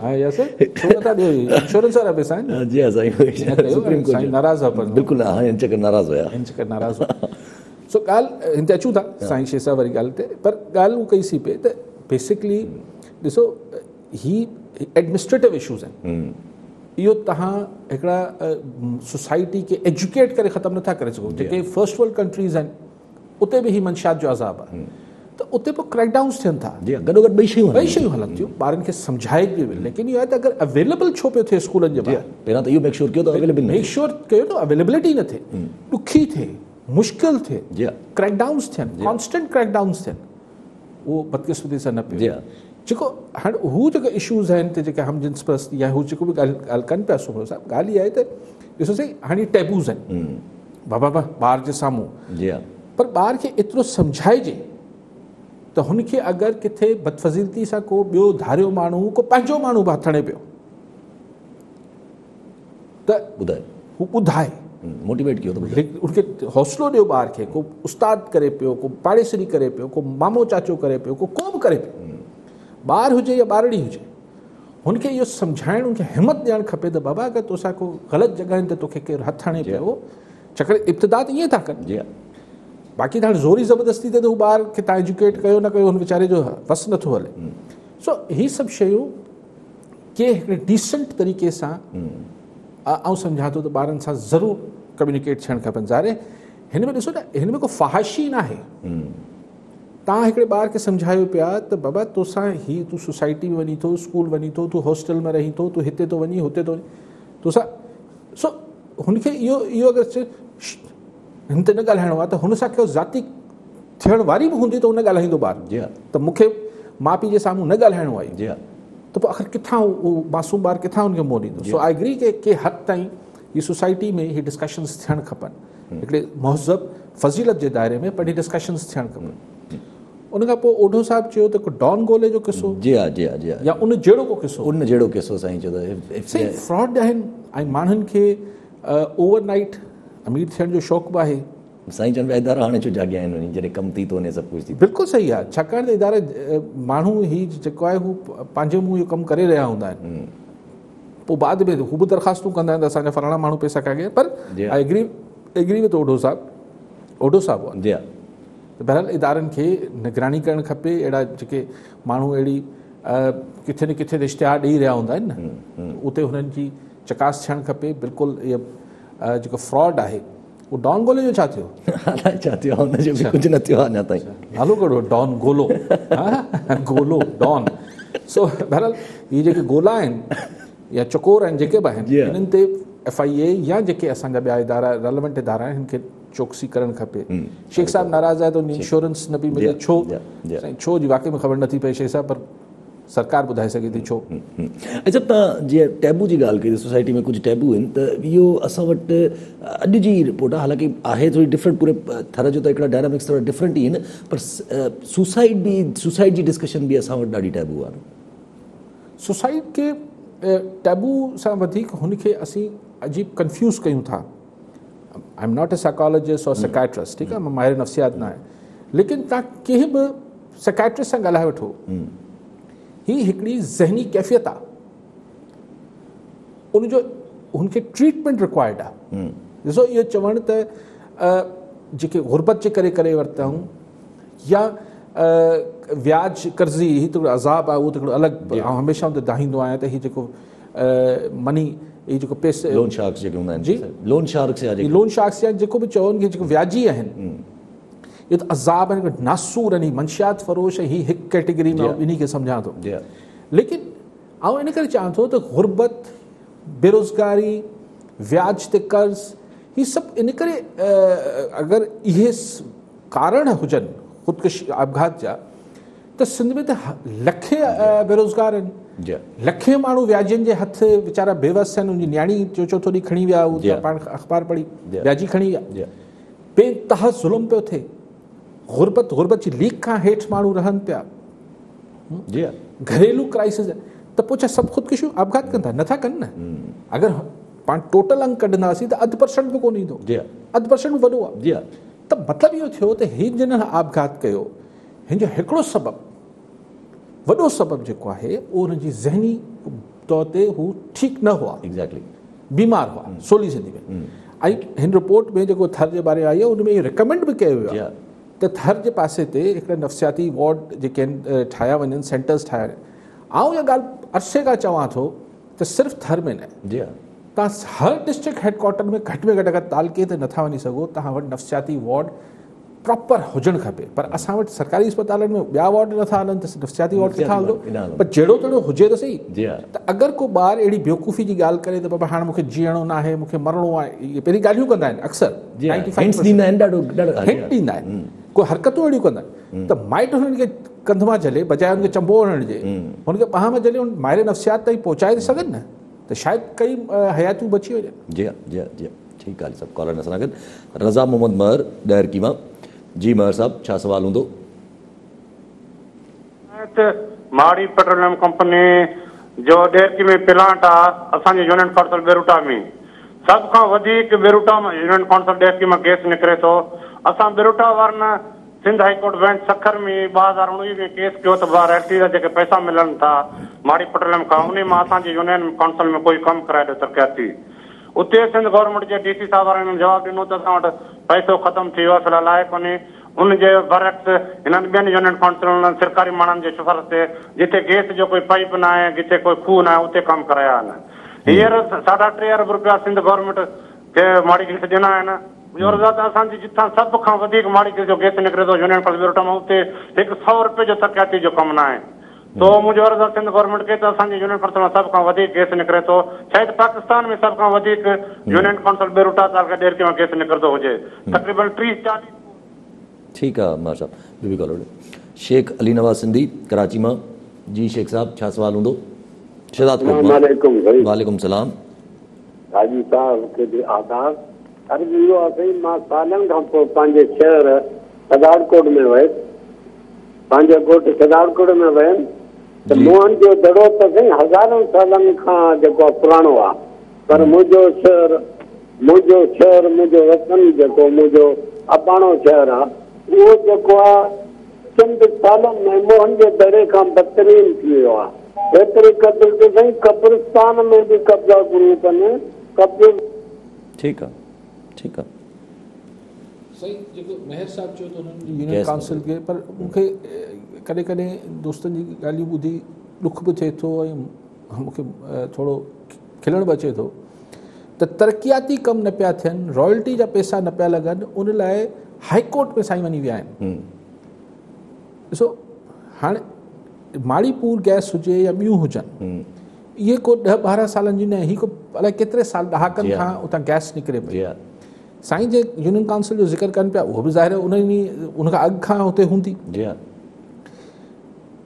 हा यस छो नथा ॾियो, इंश्योरेंस वारा पैसा आहिनि। जी हाँ साईं, सुप्रीम कोर्ट नाराज़ आहे पर बिल्कुलु हाणे हिन चकर नाराज़ हुया। हिन चकर नाराज़ हो। सो ॻाल्हि हिन ते अचूं था साईं शेख साहब वारी ॻाल्हि ते, पर ॻाल्हि उहा कई सी पए त बेसिकली ॾिसो ही एडमिनिस्ट्रेटिव इशूज़ आहिनि, इहो तव्हां हिकिड़ा सोसाइटी खे एजुकेट करे ख़तमु नथा करे सघो। जेके फर्स्ट वर्ल्ड कंट्रीज़ आहिनि उते बि ही मंशात जो अज़ाब आहे, त उते पोइ क्रैकडाउन्स थियनि था। जी गॾो गॾु ॿई शयूं हलनि थियूं, ॿारनि खे सम्झाए बि, लेकिन इहो आहे त अगरि अवेलेबल छो पियो थिए स्कूलनि जे ॿाहिरि, पहिरां त इहो मेक श्योर कयो त अवेलेबल मेक श्योर कयो त अवेलेबिलिटी न थिए, ॾुखी थिए, मुश्किल थिए, जी हाँ। क्रैकडाउन्स थियनि, कॉन्स्टेंट क्रैकडाउन्स थियनि, उहो बदकिस्मती सां न जी पियो। हाँ। जेको हाणे हू जेके इशूज़ आहिनि त जेके हम जिन्स परस्ती या हू जेको बि ॻाल्हि कनि पिया सुबुह साहब, ॻाल्हि इहा आहे त ॾिसो साईं हाणे टैबूज़ आहिनि बाबा ॿार जे साम्हूं, जी हाँ। पर ॿार खे एतिरो सम्झाइजे त हुनखे अगरि किथे बदफ़ज़ीलती सां को ॿियो धारियो माण्हू, को पंहिंजो माण्हू बि हथणे पियो त हू ॿुधाए, मोटिवेट कयो त उनखे हौसलो ॾियो ॿार खे। को उस्ताद करे पियो, को पाड़ेसरी करे पियो, को मामो चाचो करे पियो, को बि करे पियो, ॿार हुजे या ॿारड़ी हुजे, हुनखे इहो सम्झाइणु, हुनखे हिमत ॾियणु खपे त बाबा अगरि तोसां को ग़लति जॻहियुनि ते तोखे केरु हथु हणे पियो, चकर इब्तिदा त ईअं था कनि। जी बाक़ी त हाणे ज़ोरी ज़बरदस्ती ते त हू ॿार खे तव्हां एजुकेट कयो न कयो, हुन वीचारे जो वस नथो हले। सो हीअ सभु शयूं के हिकिड़े डिसेंट तरीक़े सां आउं सम्झां थो त ॿारनि सां ज़रूरु कम्युनिकेट थियणु खपनि। ज़ाहिर हिन में ॾिसो न, हिन में को फ़हाशी न आहे। तव्हां हिकिड़े ॿार खे सम्झायो पिया त बाबा तोसां हीअ, तूं सोसाइटी में वञी थो, स्कूल वञी थो, तूं हॉस्टल में रही थो, तूं हिते थो वञी, हुते थो वञी, तोसां सो हुनखे इहो अगरि हिन ते न ॻाल्हाइणो आहे त हुन सां को ज़ाती थियण वारी बि हूंदी त उन ॻाल्हाईंदो ॿार। जी हाँ। त मूंखे माउ पीउ जे साम्हूं न ॻाल्हाइणो आहे, जी हाँ। त पोइ आख़िर किथां उहो मासूम ॿारु किथां हुनखे मोह ॾींदो। सो आई एग्री के हद ताईं हीअ सोसाइटी में हीअ डिस्कशन्स थियणु खपनि, हिकिड़े महज़ब फज़ीलत जे दायरे में, पर हीअ डिस्कशन्स थियणु खपनि। उनखां पोइ ओढो साहिबु चयो त को डॉन ॻोल्हे जो किसो, जी हाँ। जी हाँ। जी हाँ। या उन जहिड़ो को किसो, उन जहिड़ो किसो साईं चयो त सही फ्रॉड आहिनि, ऐं माण्हुनि खे ओवरनाइट अमीर थियण जो शौक़ु बि आहे। साईं चवनि पिया इदारा हाणे छो जाॻिया आहिनि, वञी जॾहिं कमु थी थो वञे सभु कुझु थी। बिल्कुलु सही आहे, छाकाणि त इदारे माण्हू ही जेको आहे हू पंहिंजे मुंहुं इहो कमु करे रहिया हूंदा आहिनि, पोइ बाद में हू बि दरख़्वास्तूं कंदा आहिनि त असांजा फलाणा माण्हू पैसा काॻे, पर आई एग्री विद ओढो साहिबु जी हाँ। त बहरहाल इदारनि खे निगरानी करणु खपे। अहिड़ा जेके माण्हू अहिड़ी किथे न किथे इश्तिहार ॾेई रहिया हूंदा आहिनि न, उते हुननि जी चकास थियणु खपे। बिल्कुलु इहो जेको फ्रॉड आहे उहो डॉन ॻोल्हे जो छा थियो, अलाए छा थियो आहे, हुनजो बि कुझु न थियो आहे अञा ताईं। नालो कहिड़ो डॉन गोलो, गोलो डॉन। सो बहरहाल इहे जेके गोला आहिनि या चकोर आहिनि जेके बि आहिनि, हिननि ते FIA या जेके असांजा ॿिया इदारा रेलेवेंट इदारा आहिनि, हिन खे चौकसी करणु खपे। शेख साहब नाराज़ आहे त उन इंश्योरेंस न बि मिले, छो साईं, छो जी वाक़ई में ख़बर नथी पए शेख साहब, पर सरकार ॿुधाए सघे थी छो। अच्छा, तव्हां जीअं टैबू जी ॻाल्हि कई, सोसाइटी में कुझु टैबू आहिनि, त इहो असां वटि अॼु जी रिपोर्ट आहे, हालांकि आहे थोरी डिफरेंट, पूरे थर जो त हिकिड़ा डायनामिक्स थोरा डिफरेंट ई आहिनि, पर सुसाइड जी डिस्कशन बि असां वटि ॾाढी टैबू आहे। सुसाइड खे टैबू सां वधीक हुनखे असीं अजीब कंफ्यूज़ कयूं था। I am not a psychologist और साइकाट्रिस्ट, ठीकु आहे, मां माहिर नफ़्सियात न आहे, लेकिन तव्हां कंहिं बि साइकाट्रिस्ट सां ॻाल्हाए वठो, ही हिकिड़ी ज़हनी कैफ़ियत आहे, उनजो उनखे ट्रीटमेंट रिक्वायर्ड आहे। ॾिसो इहो चवणु त जेके गुरबत जे करे वरितऊं या व्याज कर्ज़ी, ही त अज़ाब आहे, उहो त हिकिड़ो अलॻि, ऐं हमेशह हुते दाहींदो आहियां त हीउ जेको मनी, हीउ जेको पैसे लोन शार्क्स जेके हूंदा आहिनि, जी लोन शार्क्स या जेको बि चवनि कि जेको व्याजी आहिनि, इहो त अज़ाब आहिनि, नासूर आहिनि, मंशियात फ़रोश, ही हिकु कैटेगरी में इन खे सम्झां थो। लेकिन आउं इन करे चवां थो त गुरबत, बेरोज़गारी, व्याज ते कर्ज़, ही सभु इन करे अगरि इहे कारण हुजनि ख़ुदकुशी आपघात जा, त सिंध में त लखे बेरोज़गार आहिनि, लखे माण्हू व्याजनि जे हथ वीचारा बेवस आहिनि। उनजी न्याणी चोथों ॾींहुं खणी विया, उहो पाण अख़बार पढ़ी, व्याजी खणी विया, बेतहा ज़ुल्म पियो थिए, गुरबत जी लीक खां हेठि माण्हू रहनि पिया, घरेलू क्राइसिस, त पोइ छा सभु ख़ुदकुशी आपघात कंदा? नथा कनि न। अगरि पाण टोटल अंक कढंदासीं त 0.5% बि कोन ईंदो, 0.5% बि वॾो आहे। त मतिलबु इहो थियो त ही जिन्हनि आपघात कयो, हिन जो हिकिड़ो सबबु, वॾो सबबु जेको आहे उहो हुनजी ज़हनी तौर ते हू ठीकु न हुआ, बीमार हुआ, सोली सिंधी में। ऐं हिन रिपोर्ट में जेको थर जे बारे आई आहे, उन में इहो रिकमेंड बि कयो वियो आहे त थर जे पासे ते हिकिड़ा नफ़्सियाती वार्ड जेके आहिनि ठाहिया वञनि, सेंटर्स ठाहिया वञनि। आउं इहा ॻाल्हि अरसे खां चवां थो त सिर्फ़ु थर में न, तव्हां हर डिस्ट्रिक्ट हेडक्वार्टर में घटि अगरि तालके ते नथा वञी सघो, तव्हां वटि नफ़्सियाती वार्ड प्रॉपर हुजणु खपे। पर असां वटि सरकारी अस्पतालनि में ॿिया वार्ड नथा हलनि, त नफ़्सियाती वार्ड किथां हलंदो? पर जहिड़ो तेड़ो हुजे त सही। त अगरि को ॿार अहिड़ी बेवकूफ़ी जी ॻाल्हि करे त बाबा हाणे मूंखे जीअणो न आहे, मूंखे मरणो आहे, इहे पहिरीं ॻाल्हियूं कंदा आहिनि अक्सर, हिंट ॾींदा आहिनि, को हरकतूं अहिड़ियूं कंदा आहिनि, त माइट हुननि खे कंध मां झले बजाए हुनखे चंबो हणण जे, हुनखे ॿाह में झले माहिर नफ़्सियात ताईं पहुचाए था सघनि न, त शायदि कई हयातियूं बची वञनि। जी ठीकु आहे। सभु कॉलर असां गॾु रज़ा मोहम्मद महर ॾहरकी मां। जी महर साहब, छा सवाल हूंदो? माड़ी पेट्रोलियम कंपनी जो ॾहरकी में प्लांट आहे, असांजे यूनियन काउंसिल बेरूटा में, सभ खां वधीक बेरूटा में यूनियन काउंसिल ॾहरकी मां गैस निकिरे थो। असां बेरूटा वारनि Sindh high court bench Sukkur में 2019 में केस कयो त रॉयल्टी जा जेके पैसा मिलनि था माड़ी पेट्रोलियम खां, उन मां असांजे यूनियन काउंसिल में कोई कमु कराए ॾियो तरक़ियाती। उते सिंध गवर्नमेंट जे DC साहब वारनि जवाबु ॾिनो त असां वटि पैसो ख़तमु थी वियो आहे, फिलहाल आहे कोन्हे। उनजे बरक्स हिननि ॿियनि यूनियन काउंसिलनि सरकारी माण्हुनि जे सिफ़ारिश ते जिते गैस जो कोई पाइप न आहे, जिते कोई खूह न आहे, उते कमु कराया आहिनि। हींअर 3.5 अरब रुपया सिंध गवर्नमेंट खे माड़ी गैस ॾिना आहिनि। असांजी जितां सभ खां वधीक माड़ी गैस जो गैस निकिरे थो यूनियन काउंसिल बेरूटा मां, उते हिकु 100 रुपए जो तरक़ियाती जो कमु न आहे। तो मुंहिंजो अर्ज़ु आहे सिंध गवर्नमेंट खे त असांजे यूनियन काउंसिल मां सभ खां वधीक गैस निकिरे थो, शायदि पाकिस्तान में सभ खां वधीक यूनियन काउंसिल बेरूटा ॾहरकी मां गैस निकिरंदो हुजे, तक़रीबन 30-40। ठीकु आहे मां साहब। ॿियो बि कॉलर शेख अली नवाज़ सिंधी कराची मां। जी शेख साहब, छा सवाल हूंदो? वालेकुम सलाम। हाजी साहब खे बि आदाब। अर्ज़ु इहो आहे साईं, मां सालनि खां पोइ पंहिंजे शहर सदारकोट में वयुसि, पंहिंजे ॻोठु सदारकोट में वयुमि त मुंहनि जो दड़ो त साईं हज़ारनि सालनि खां जेको आहे पुराणो आहे, पर मुंहिंजो शहर, मुंहिंजो वतन जेको मुंहिंजो अबाणो शहर आहे, उहो जेको आहे चंद सालनि में मुंहनि जे दड़े खां बदतरीन थी वियो आहे। एतिरे क़दुरु ते साईं कब्रिस्तान में बि कब्ज़ा गुरू कनि, कब्ज़ो। ठीकु आहे, ठीकु आहे। सही जेको महर साहब चयो त हुननि यूनियन काउंसिल खे, पर मूंखे कॾहिं कॾहिं दोस्तनि जी ॻाल्हियूं ॿुधी ॾुख बि थिए थो ऐं मूंखे थोरो खिलण बि अचे थो त तरक़ियाती कम न पिया थियनि, रॉयल्टी जा पैसा न पिया लॻनि, उन लाइ हाई कोर्ट में साईं वञी विया आहिनि। ॾिसो हाणे माड़ीपुर गैस हुजे या ॿियूं हुजनि, इहे को 10-12 सालनि जी न, ही को अलाए केतिरे साल ॾहाकनि खां उतां गैस निकिरे पई। साईं जे यूनियन काउंसिल जो ज़िक्र कनि पिया, उहो बि ज़ाहिर आहे उनखां अॻु खां हुते हूंदी।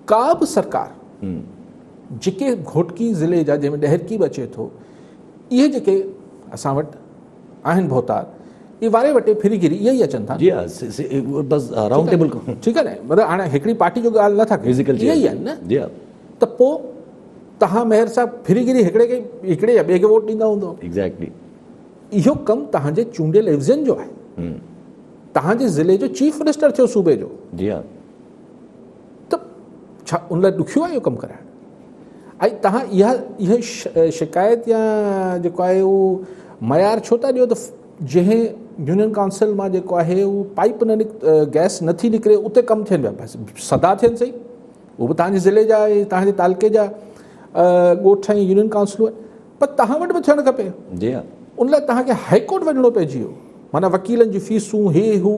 का बि सरकार जेके घोटकी ज़िले जा जंहिंमें ॾहरकी बि अचे थो, इहे जेके असां वटि आहिनि भोतार, इहे वारे वटे फिरीगिरी इहे ई अचनि था। राउंड टेबल ठीकु आहे न, मतिलबु हाणे हिकिड़ी पार्टी जो ॻाल्हि नथा कयूं, इहे ई आहिनि न। त पोइ तव्हां मेहर साहब फिरीगिरी हिकिड़े या ॿिए खे वोट ॾींदा हूंदो। एग्ज़ैक्टली। इहो कमु तव्हांजे चूंडियल एवज़न जो आहे, तव्हांजे ज़िले जो चीफ मिनिस्टर थियो सूबे जो। जी हा। त छा उन लाइ ॾुखियो आहे इहो कमु कराइणु? ऐं तव्हां इहा शिकायत या जेको आहे उहो मयार छो था ॾियो त जंहिं यूनियन काउंसिल मां जेको आहे उहो पाइप गैस नथी निकिरे उते कमु थियनि पिया, बसि सदा थियनि सही, उहो बि तव्हांजे ज़िले जा तव्हांजे तालुके जा ॻोठ ऐं यूनियन काउंसिलूं आहिनि, पर तव्हां वटि बि थियणु खपे। जी हा, उन लाइ तव्हांखे हाईकोर्ट वञिणो पइजी वियो, माना वकीलनि जी फीसूं हे हू,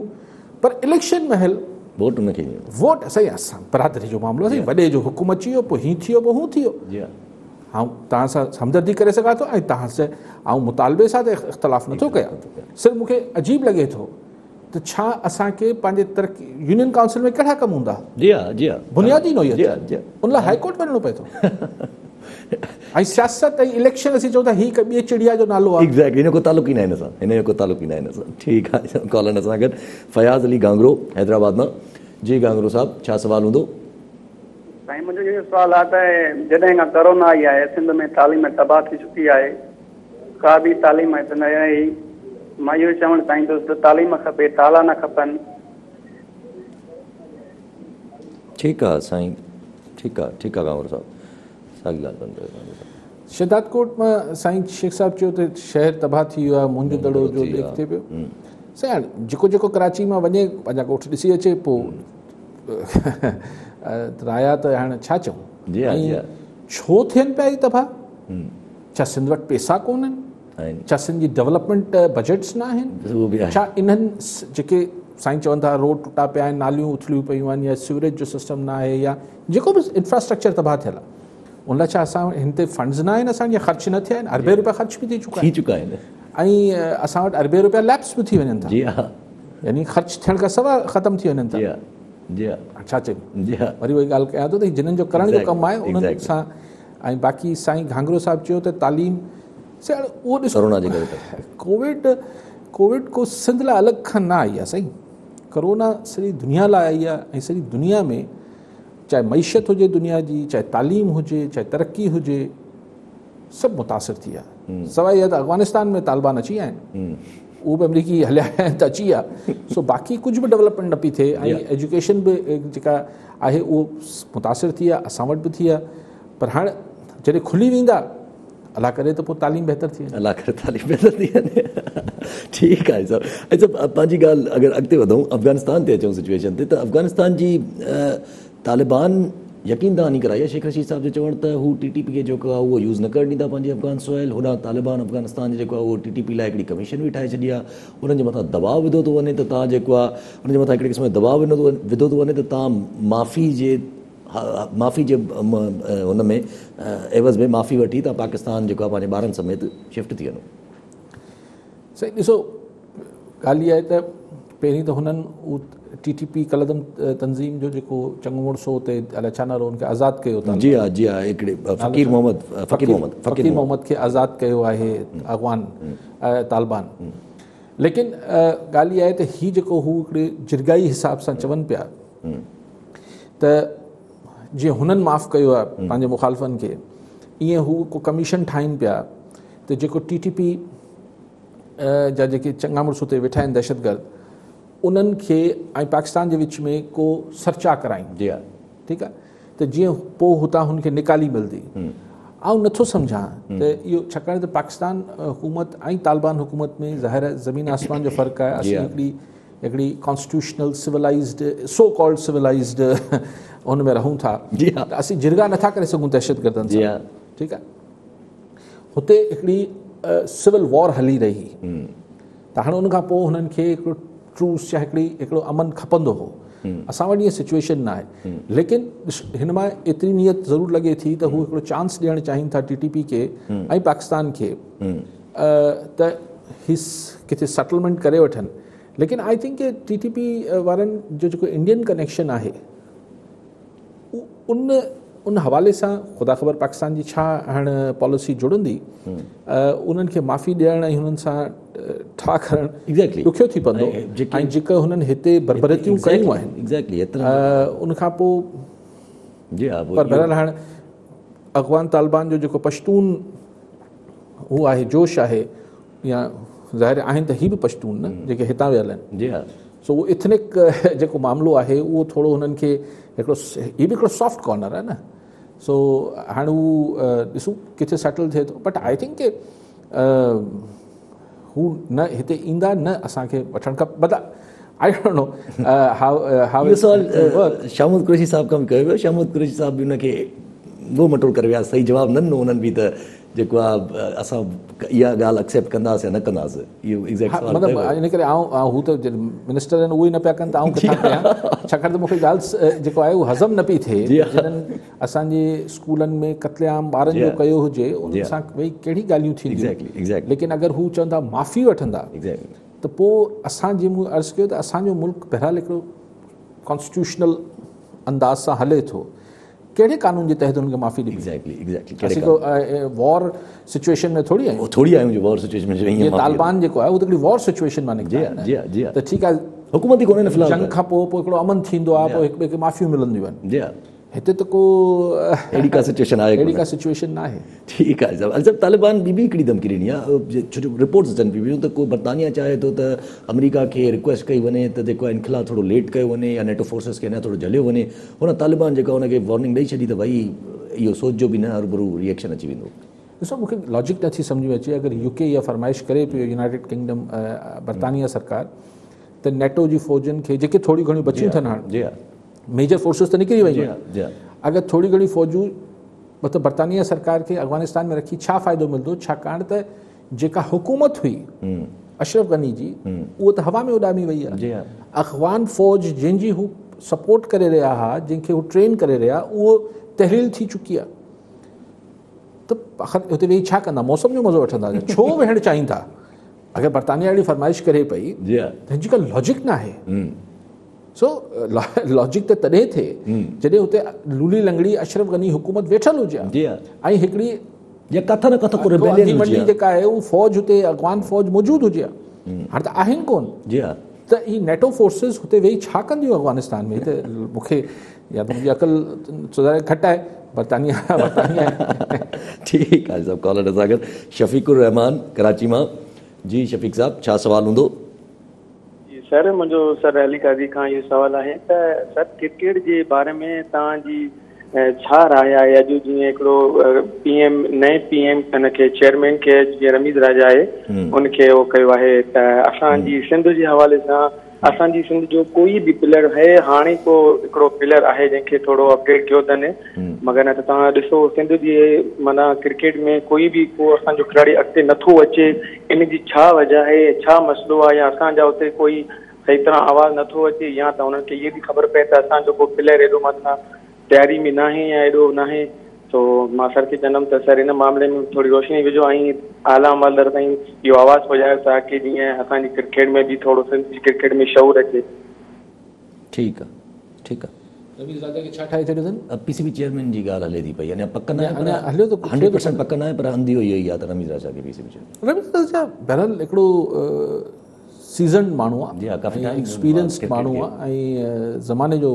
पर इलेक्शन महल वोट उनखे वोट सही असां बरादरी जो मामिलो आहे, वॾे जो हुकुम अची वियो, पोइ हीअं थी वियो, पोइ हू थी वियो। जी हा, ऐं तव्हां सां हमदर्दी करे सघां थो ऐं तव्हां सां ऐं मुतालबे सां त इख़्तिलाफ़ नथो कयां, सिर्फ़ु मूंखे अजीब लॻे थो त छा असांखे पंहिंजे तरक़ी यूनियन काउंसिल में कहिड़ा कमु हूंदा? जी हा, जी हा, बुनियादी जी हा, नोयत, उन लाइ हाईकोर्ट वञिणो पए थो। ऐं सियासत ऐं इलेक्शन असीं चऊं था हीअ हिकु ॿिए चिड़िया जो नालो आहे। एग्ज़ैक्टली, हिन जो को तालुक ई न आहे हिन सां, हिन जो को तालुक ई न आहे हिन सां। ठीकु आहे, कॉलर सां गॾु फयाज़ अली गांगरो हैदराबाद मां। जी गांगरो साहब, छा सवाल हूंदो? साईं, मुंहिंजो इहो सुवालु आहे त जॾहिं खां कोरोना आई आहे सिंध में तालीम तबाह थी चुकी आहे, का बि तालीम हिते न रही। मां इहो चवणु चाहींदुसि त तालीम खपे, ताला न खपनि। ठीकु आहे साईं, ठीकु आहे गांगरो साहब, साॻी ॻाल्हि बंदि कयो। शहदाद कोट मां साईं शेख साहब चयो त शहर तबाह थी वियो आहे, मुंहिंजो दड़ो जो लेख थिए पियो। साईं हाणे जेको कराची मां वञे पंहिंजा ॻोठ ॾिसी अचे, पोइ राया त हाणे छा चऊं? ऐं छो थियनि पिया इहे तबाह? छा सिंध वटि पैसा कोन्हनि? छा सिंध जी डेवलपमेंट बजट्स न आहिनि? छा इन्हनि जेके साईं चवनि था रोड टुटा पिया आहिनि, नालियूं उथलियूं पियूं आहिनि, या सीवरेज जो सिस्टम न आहे, या जेको बि इंफ्रास्ट्रक्चर तबाह थियल आहे, उन लाइ छा असां हिन ते फंड्स न आहिनि असांजा, ख़र्च न थिया आहिनि? अरबे रुपया ख़र्च बि थी चुका आहिनि ऐं असां वटि अरबे रुपया लैप्स बि थी वञनि था। जी हा, यानी ख़र्च थियण खां सवाइ ख़तमु थी वञनि था। जी हा, छा चइबो? जी हा, वरी उहा ॻाल्हि कयां थो त जिन्हनि जो करण जो कमु आहे उन्हनि सां। ऐं बाक़ी साईं घांगरो साहिबु चयो त तालीम से उहो ॾिसो, कोरोना जे करे कोविड को सिंध लाइ अलॻि खां न आई आहे साईं, कोरोना सॼी दुनिया लाइ आई आहे। ऐं सॼी दुनिया में चाहे मईशत हुजे दुनिया जी, चाहे तालीम हुजे, चाहे तरक़ी हुजे, सभु मुतासिर थी आहे। सवाइ इहा त अफ़गानिस्तान में तालिबान अची विया आहिनि, उहो बि अमरीकी हलिया आहिनि त अची विया, सो बाक़ी कुझु बि डेवलपमेंट न पई थिए। ऐं एजुकेशन बि जेका आहे उहो मुतासिर थी आहे, असां वटि बि थी आहे। पर हाणे जॾहिं खुली वेंदा, अलाह करे त पोइ तालीम बहितर थी वञे, अलाह करे तालीम बहितर थी वञे। ठीकु आहे सर। ऐं सभु पंहिंजी ॻाल्हि अगरि अॻिते वधूं, अफ़गानिस्तान ते अचूं सिचुएशन ते, त अफ़गानिस्तान जी तालिबान यकीन दहानी कराई आहे शेख रशीद साहब जो चवणु त हू TTP खे जेको आहे उहो यूज़ न करणु ॾींदा पंहिंजी अफ़गान सोइल। होॾां तालिबान अफ़गानिस्तान जो जेको आहे उहो TTP लाइ हिकिड़ी कमीशन बि ठाहे छॾी आहे, उन्हनि जे मथां दबाव विधो थो वञे त तव्हां जेको आहे उन्हनि जे मथां हिकिड़े क़िस्म जो दबाव विधो थो वञे त तव्हां माफ़ी जे हुन में एवज़ में माफ़ी वठी तव्हां पाकिस्तान जेको आहे पंहिंजे ॿारनि समेत शिफ्ट थी वञो। साईं ॾिसो, ॻाल्हि इहा आहे त पहिरीं त हुननि उहो TTP कलदम तंज़ीम जो जेको चङो मुड़सो हुते अलाए छा नालो हुनखे आज़ादु कयो था। जी हा, जी हा, हिकिड़े फ़कीर मोहम्मद खे आज़ादु कयो आहे अफ़गान तालिबान। लेकिन ॻाल्हि इहा आहे त हीअ जेको हू हिकिड़े जिरगाई हिसाब सां चवनि पिया त जीअं हुननि माफ़ु कयो आहे पंहिंजे मुखालफ़नि खे, ईअं हू को कमीशन ठाहिनि पिया त जेको TTP जा जेके चङा मुड़स हुते वेठा आहिनि दहशतगर्द, उन्हनि खे ऐं पाकिस्तान जे विच में को सर्चा कराइनि। जी हा, ठीकु आहे, त जीअं पोइ हुतां हुनखे निकाली मिलंदी। आउं नथो सम्झां त इहो, छाकाणि त पाकिस्तान हुकूमत ऐं तालिबान हुकूमत में ज़ाहिर आहे ज़मीन आसमान जो फ़र्क़ु आहे। असीं हिकिड़ी constitutional civilised, so called civilised हुन में रहूं था। जी हा, त असीं जिरगा नथा करे सघूं दहशतगर्दनि सां। ठीकु आहे, हुते हिकिड़ी सिविल वॉर हली रही, त हाणे उनखां पोइ हुननि खे हिकिड़ो ट्रूस या हिकिड़ो अमन खपंदो हो। असां वटि इहा सिचुएशन न आहे। लेकिन हिन मां एतिरी नियत ज़रूरु लॻे थी त हू हिकिड़ो चांस ॾियणु चाहिनि था TTP खे ऐं पाकिस्तान खे त हीअ किथे सेटलमेंट करे वठनि। लेकिन आई थिंक कि TTP वारनि जो जेको इंडियन कनेक्शन आहे उन हवाले सां ख़ुदा ख़बर पाकिस्तान जी छा हाणे पॉलिसी जुड़ंदी, उन्हनि खे माफ़ी ॾियणु ऐं हुननि सां ठा करणु ॾुखियो थी पवंदो। ऐं जेके हुननि हिते बरबरतियूं कयूं आहिनि उनखां पोइ, पर बहरहाल हाणे अफ़गान तालिबान जो जेको पश्तून हू आहे, जोश आहे, या ज़ाहिर आहिनि त ही बि पश्तून न जेके हितां वियल आहिनि। जी हा, सो उहो इथनिक जेको मामिलो आहे उहो थोरो हुननि खे हिकिड़ो इहो बि हिकिड़ो सॉफ्ट कॉर्नर आहे न. सो हाणे उहो ॾिसूं किथे सेटल थिए थो. बट आई थिंक के हू न हिते ईंदा न असांखे वठणु खपे. But I don't know how शामूद कुरैशी साहब खां बि कयो वियो. शामूद कुरैशी साहब बि हुनखे वो मटोड़ करे विया. सही जवाबु न ॾिनो उन्हनि बि त जेको आहे असां इहा ॻाल्हि एक्सेप्ट कंदासीं या न कंदासीं. इहो एग्ज़ैक्ट मतिलबु इन करे हू त मिनिस्टर आहिनि उहे ई न पिया कनि त आउं किथां कयां. छाकाणि त मूंखे ॻाल्हि जेको आहे उहो हज़म न पई थिए. जिन्हनि असांजे स्कूलनि में क़त्लेआम ॿारनि जो कयो हुजे उन सां भई कहिड़ी ॻाल्हियूं थींदियूं. लेकिन अगरि हू चवंदा माफ़ी वठंदा त पोइ असां जीअं मूं अर्ज़ु कयो त असांजो मुल्क बहरहाल हिकिड़ो कॉन्स्टिट्यूशनल अंदाज़ सां हले थो. कहिड़े कानून जे तहत हुनखे माफ़ी ॾिनी. असीं को वॉर सिचुएशन में थोरी आहियूं. वॉर सिचुएशन में तालिबान जेको आहे उहो त हिकिड़ी वॉर सिचुएशन मां निकिता त ठीकु आहे हुकूमत ई कोन्हे फ़िलहाल. जंग खां पोइ हिकिड़ो अमन थींदो आहे. पोइ हिक ॿिए खे माफ़ियूं मिलंदियूं आहिनि. हिते त को अहिड़ी का सिचुएशन आहे. अहिड़ी का सिचुएशन न आहे. ठीकु आहे साहिबु. अलसब तालिबान ॿी हिकिड़ी धमकी ॾिनी आहे. छो रिपोर्ट्स अचनि पियूं त को बरतानिया चाहे थो त अमेरिका खे रिक्वेस्ट कई वञे त जेको आहे इनखिला थोरो लेट कयो वञे या नेटो फोर्सिस खे अञा थोरो झलियो वञे. हुन तालिबान जेको आहे हुनखे वॉर्निंग ॾेई छॾी त भई इहो सोचिजो बि न हरभरू रिएक्शन अची वेंदो. ॾिसो मूंखे लॉजिक नथी सम्झ में अचे. अगरि यूके इहा फरमाइश करे पियो यूनाइटेड किंगडम बरतानिया सरकार त नेटो जी फ़ौजनि खे जेके थोरी घणियूं बचियूं अथनि हाणे मेजर फोर्सिस त निकिरी वयूं आहिनि. अगरि थोरी घणी फ़ौजूं मतिलबु बरतानिया सरकार खे अफ़गानिस्तान में रखी छा फ़ाइदो मिलंदो. छाकाणि त जेका हुकूमत हुई अशरफ गनी जी उहो त हवा में उॾामी वई आहे. अफ़गान फ़ौज जंहिंजी हू सपोर्ट करे रहिया हुआ जंहिंखे हू ट्रेन करे रहिया उहो तहरील थी चुकी आहे. त हुते वेही छा कंदा. मौसम जो मज़ो वठंदा. छो वेहणु चाहींदा. अगरि बरतानिया अहिड़ी फरमाइश करे पई त हिनजी का लॉजिक न आहे. सो लॉजिक त तॾहिं थिए जॾहिं हुते लूली लंगड़ी अशरफ गनी हुकूमत वेठल हुजे ऐं हिकिड़ी जेका आहे उहा फ़ौज हुते अफ़गान फ़ौज मौजूदु हुजे. हाणे त आहिनि कोन. त ही नेटो फोर्सिस हुते वेही छा कंदियूं अफ़गानिस्तान में. त मूंखे या त मुंहिंजी अक़ल सुधारे घटि आहे. बरतानिया ठीकु आहे सभु. कॉलर सां गॾु शफ़ीकुर रहमान कराची मां. जी शफ़ीक साहब छा सवाल हूंदो. सर मुंहिंजो सर अली काज़ी खां इहो सुवालु आहे त सर क्रिकेट जे बारे में तव्हांजी छा राय आहे. अॼु जीअं हिकिड़ो PM नए PM हिनखे चेयरमैन खे जीअं रमीज़ राजा आहे उनखे उहो कयो आहे त असांजी सिंध जे हवाले सां असांजी सिंध जो कोई बि प्लेयर आहे हाणे को हिकिड़ो प्लेयर आहे जंहिंखे थोरो अपग्रेड कयो अथनि. मगर न त तव्हां ॾिसो सिंध जे माना क्रिकेट में कोई बि को असांजो खिलाड़ी अॻिते नथो अचे. इन जी छा वजह आहे. छा मसइलो आहे. या असांजा हुते कोई सही तरह आवाज़ु नथो अचे या त उन्हनि खे इहे बि ख़बर पए त असांजो को प्लेयर एॾो मथां तयारी में न आहे या एॾो न आहे. तो मां सर खे चवंदुमि त सर हिन मामले में थोरी रोशनी विझो ऐं आला अमलदार ताईं इहो आवाज़ु पहुचायो ताकी जीअं असांजी क्रिकेट में बि थोरो सिंध जी क्रिकेट में शौर अचे. ठीकु आहे ठीकु आहे. रमीज़ राजा खे छा ठाहे छॾियो अथनि. PCB चेयरमैन जी ॻाल्हि हले थी पई. अञा पक न आहे. हलियो त 100% पक न आहे पर अंधियो इहो ई आहे त रमीज़ राजा खे PCB चेयरमैन. रमीज़ राजा बहरहाल हिकिड़ो सीज़न माण्हू आहे. एक्सपीरियंस माण्हू आहे ऐं ज़माने जो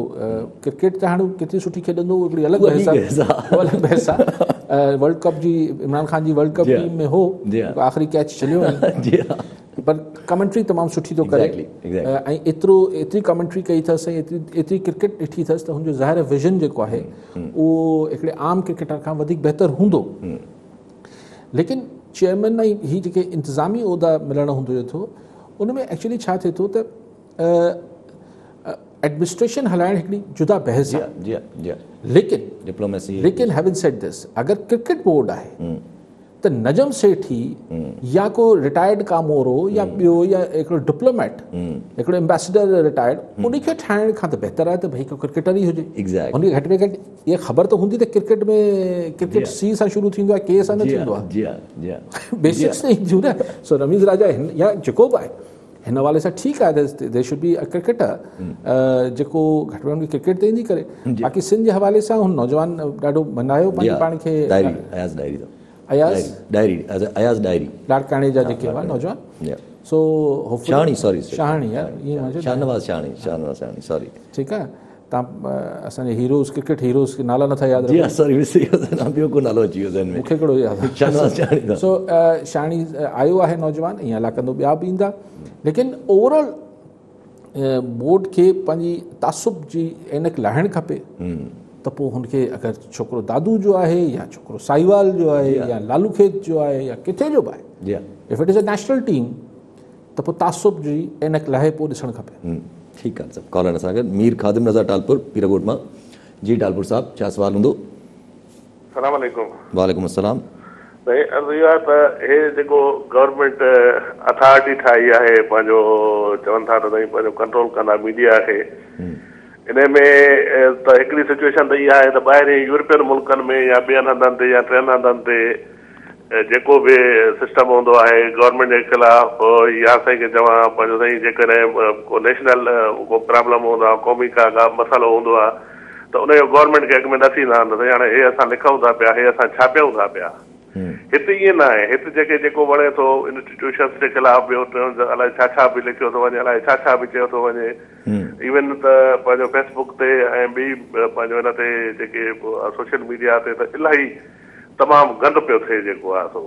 क्रिकेट त हाणे केतिरी सुठी खेॾंदो हिकिड़ी अलॻि बहस आहे. वर्ल्ड कप जी इमरान ख़ान जी वर्ल्ड कप टीम में हो आख़िरी कैच चलियो पर कमेंट्री तमामु सुठी थो करे ऐं एतिरी कमेंट्री कई अथसि ऐं एतिरी क्रिकेट ॾिठी अथसि त हुनजो ज़ाहिर विज़न जेको आहे उहो हिकिड़े आम क्रिकेटर खां वधीक बहितर हूंदो. लेकिन चेयरमैन ऐं हीअ जेके इंतिज़ामी उहिदा मिलणु हूंदो थो उन में एक्चुअली छा थिए थो त एडमिनिस्ट्रेशन हलाइण हिकिड़ी जुदा बहस आहे. लेकिन हैविंग सेड दिस अगरि क्रिकेट बोर्ड आहे त नजम सेठी या को रिटायर्ड कामोरो या ॿियो या हिकिड़ो डिप्लोमेट हिकिड़ो एम्बेसडर रिटायर्ड उनखे ठाहिण खां त बहितर आहे त भई हिकु क्रिकेटर ई हुजे. हुनखे घटि में घटि इहा ख़बर त हूंदी त क्रिकेट में क्रिकेट C सां शुरू थींदो आहे K सां न थींदो आहे. बेसिक्स न ईंदियूं न. सो रमीज़ राजा या जेको बि आहे हिन हवाले सां ठीकु आहे. They should be a cricketer जेको घटि में घटि क्रिकेट ते ईंदी करे. बाक़ी सिंध जे हवाले सां हुन नौजवान ॾाढो मनायो पंहिंजे पाण खे. अयाज़ डायरी लाड़काणे जा जेके हुआ नौजवान. सो शाहनी सॉरी ठीकु आहे. तव्हां असांजे हीरोज़ क्रिकेट हीरोज़ खे नाला नथा यादि रखो. मूंखे कहिड़ो यादि. सो शाहनी आयो आहे नौजवान ईअं हला कंदो ॿिया बि ईंदा. लेकिन ओवरऑल बोर्ड खे पंहिंजी तासुब जी ऐनक लाहिणु खपे त पोइ हुनखे अगरि छोकिरो दादू जो आहे या छोकिरो साईवाल जो आहे या लालू खेत जो आहे या किथे जो बि आहे, if it is a national team त पोइ तासुब जी ऐनक लाहे पोइ ॾिसणु खपे। ठीकु आहे सभु कॉलर सां गॾु मीर ख़ादिम रज़ा टालपुर पीरकोट मां। जी टालपुर साहब छा सवाल हूंदो? सलाम अलैकुम। वालेकुम अस्सलाम। भई अर्ज़ु इहो आहे त हे जेको गवर्नमेंट अथॉरिटी ठाही आहे पंहिंजो चवनि था त पंहिंजो कंट्रोल कंदा मीडिया खे, इन में त हिकिड़ी सिचुएशन त इहा आहे त ॿाहिरि यूरोपियन मुल्कनि में या ॿियनि हंधनि ते या टिनि हंधनि ते जेको बि सिस्टम हूंदो आहे गवर्नमेंट जे ख़िलाफ़ या साईं खे चवां पंहिंजो साईं जेकॾहिं को नेशनल को प्रॉब्लम हूंदो आहे, क़ौमी का मसाइलो हूंदो आहे त उनजो गवर्नमेंट खे अॻु में न थींदा आहिनि त हाणे हे असां लिखूं था पिया, हे असां छापियूं था पिया। हिते ईअं न आहे, हिते जेको वणे थो इंस्टीट्यूशन्स जे ख़िलाफ़ बि अलाए छा बि लिखियो थो वञे, अलाए छा बि चयो थो वञे। इवन त पंहिंजो फेसबुक ते ऐं ॿी पंहिंजो हिन ते जेके सोशल मीडिया ते त इलाही तमामु गंद पियो थिए जेको आहे सो।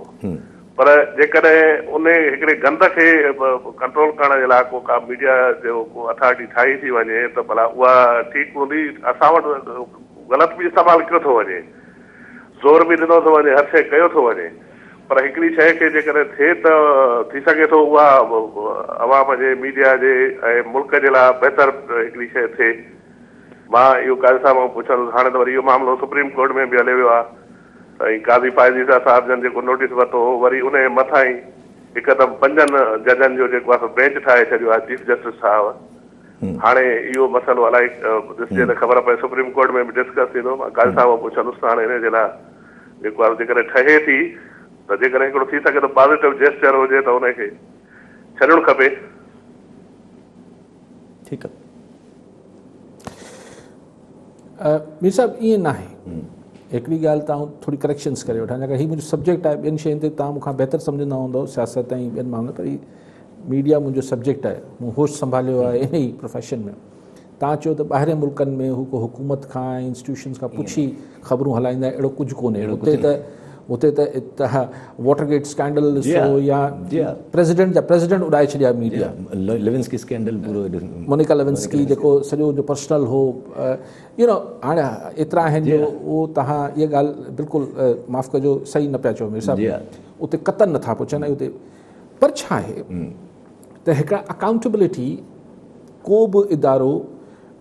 पर जेकॾहिं उन हिकिड़े गंद खे कंट्रोल करण जे लाइ का मीडिया जो को अथॉरिटी ठाही थी वञे त भला उहा ठीकु हूंदी। असां वटि ग़लति बि इस्तेमालु कयो थो वञे, ज़ोर बि ॾिनो थो वञे, हर शइ कयो थो वञे, पर हिकिड़ी शइ खे जेकॾहिं थिए त थी सघे थो उहा अवाम जे मीडिया जे ऐं मुल्क जे लाइ बहितर हिकिड़ी शइ थिए। मां इहो काज़ी साहिब खां पुछंदुसि, हाणे त वरी इहो मामिलो सुप्रीम कोर्ट में बि हले वियो आहे, ऐं काज़ी फाइज़ीसा साहिब जन जेको नोटिस वरितो हो वरी उन जे मथां ई हिकदमि 5 जजनि जो जेको आहे बेंच ठाहे छॾियो आहे चीफ जस्टिस साहिब। हाणे इहो मसइलो अलाए ॾिसजे त ख़बर पए सुप्रीम कोर्ट में बि डिस्कस थींदो। मां काज़ी साहिब खां पुछंदुसि त हाणे हिन जे लाइ जेको आहे जेकॾहिं ठहे थी त जेकॾहिं हिकिड़ो थी सघे त पॉज़िटिव जेस्चर हुजे त उनखे छॾणु खपे। ठीकु आहे मीर साहिब, ईअं न आहे। हिकिड़ी ॻाल्हि तव्हां थोरी करेक्शन्स करे वठां, छाकाणि हीउ मुंहिंजो सब्जेक्ट आहे, ॿियनि शयुनि ते तव्हां मूंखां बहितर सम्झंदा हूंदव सियासत ऐं ॿियनि मामलनि, पर हीउ मीडिया मुंहिंजो सब्जेक्ट आहे, मूं होश संभालियो आहे इन ई प्रोफेशन में। तव्हां चयो त ॿाहिरि मुल्कनि में हू को हुकूमत खां ऐं इंस्टीट्यूशन्स खां पुछी ख़बरूं हलाईंदा, अहिड़ो कुझु कोन्हे। हुते त वाटरगेट स्कैंडल ॾिसो या प्रेसिडेंट उॾाए छॾिया मीडिया, लेविंस्की स्कैंडल पूरो, मोनिका लेविंस्की जेको सॼो जो पर्सनल हो, यू नो हाणे एतिरा आहिनि जो उहो तव्हां इहा ॻाल्हि बिल्कुलु माफ़ु कजो सही न पिया चओ मीर साहिबु, उते क़तल नथा पुछनि। ऐं उते पर छा आहे त हिकिड़ा अकाउंटेबिलिटी को बि इदारो,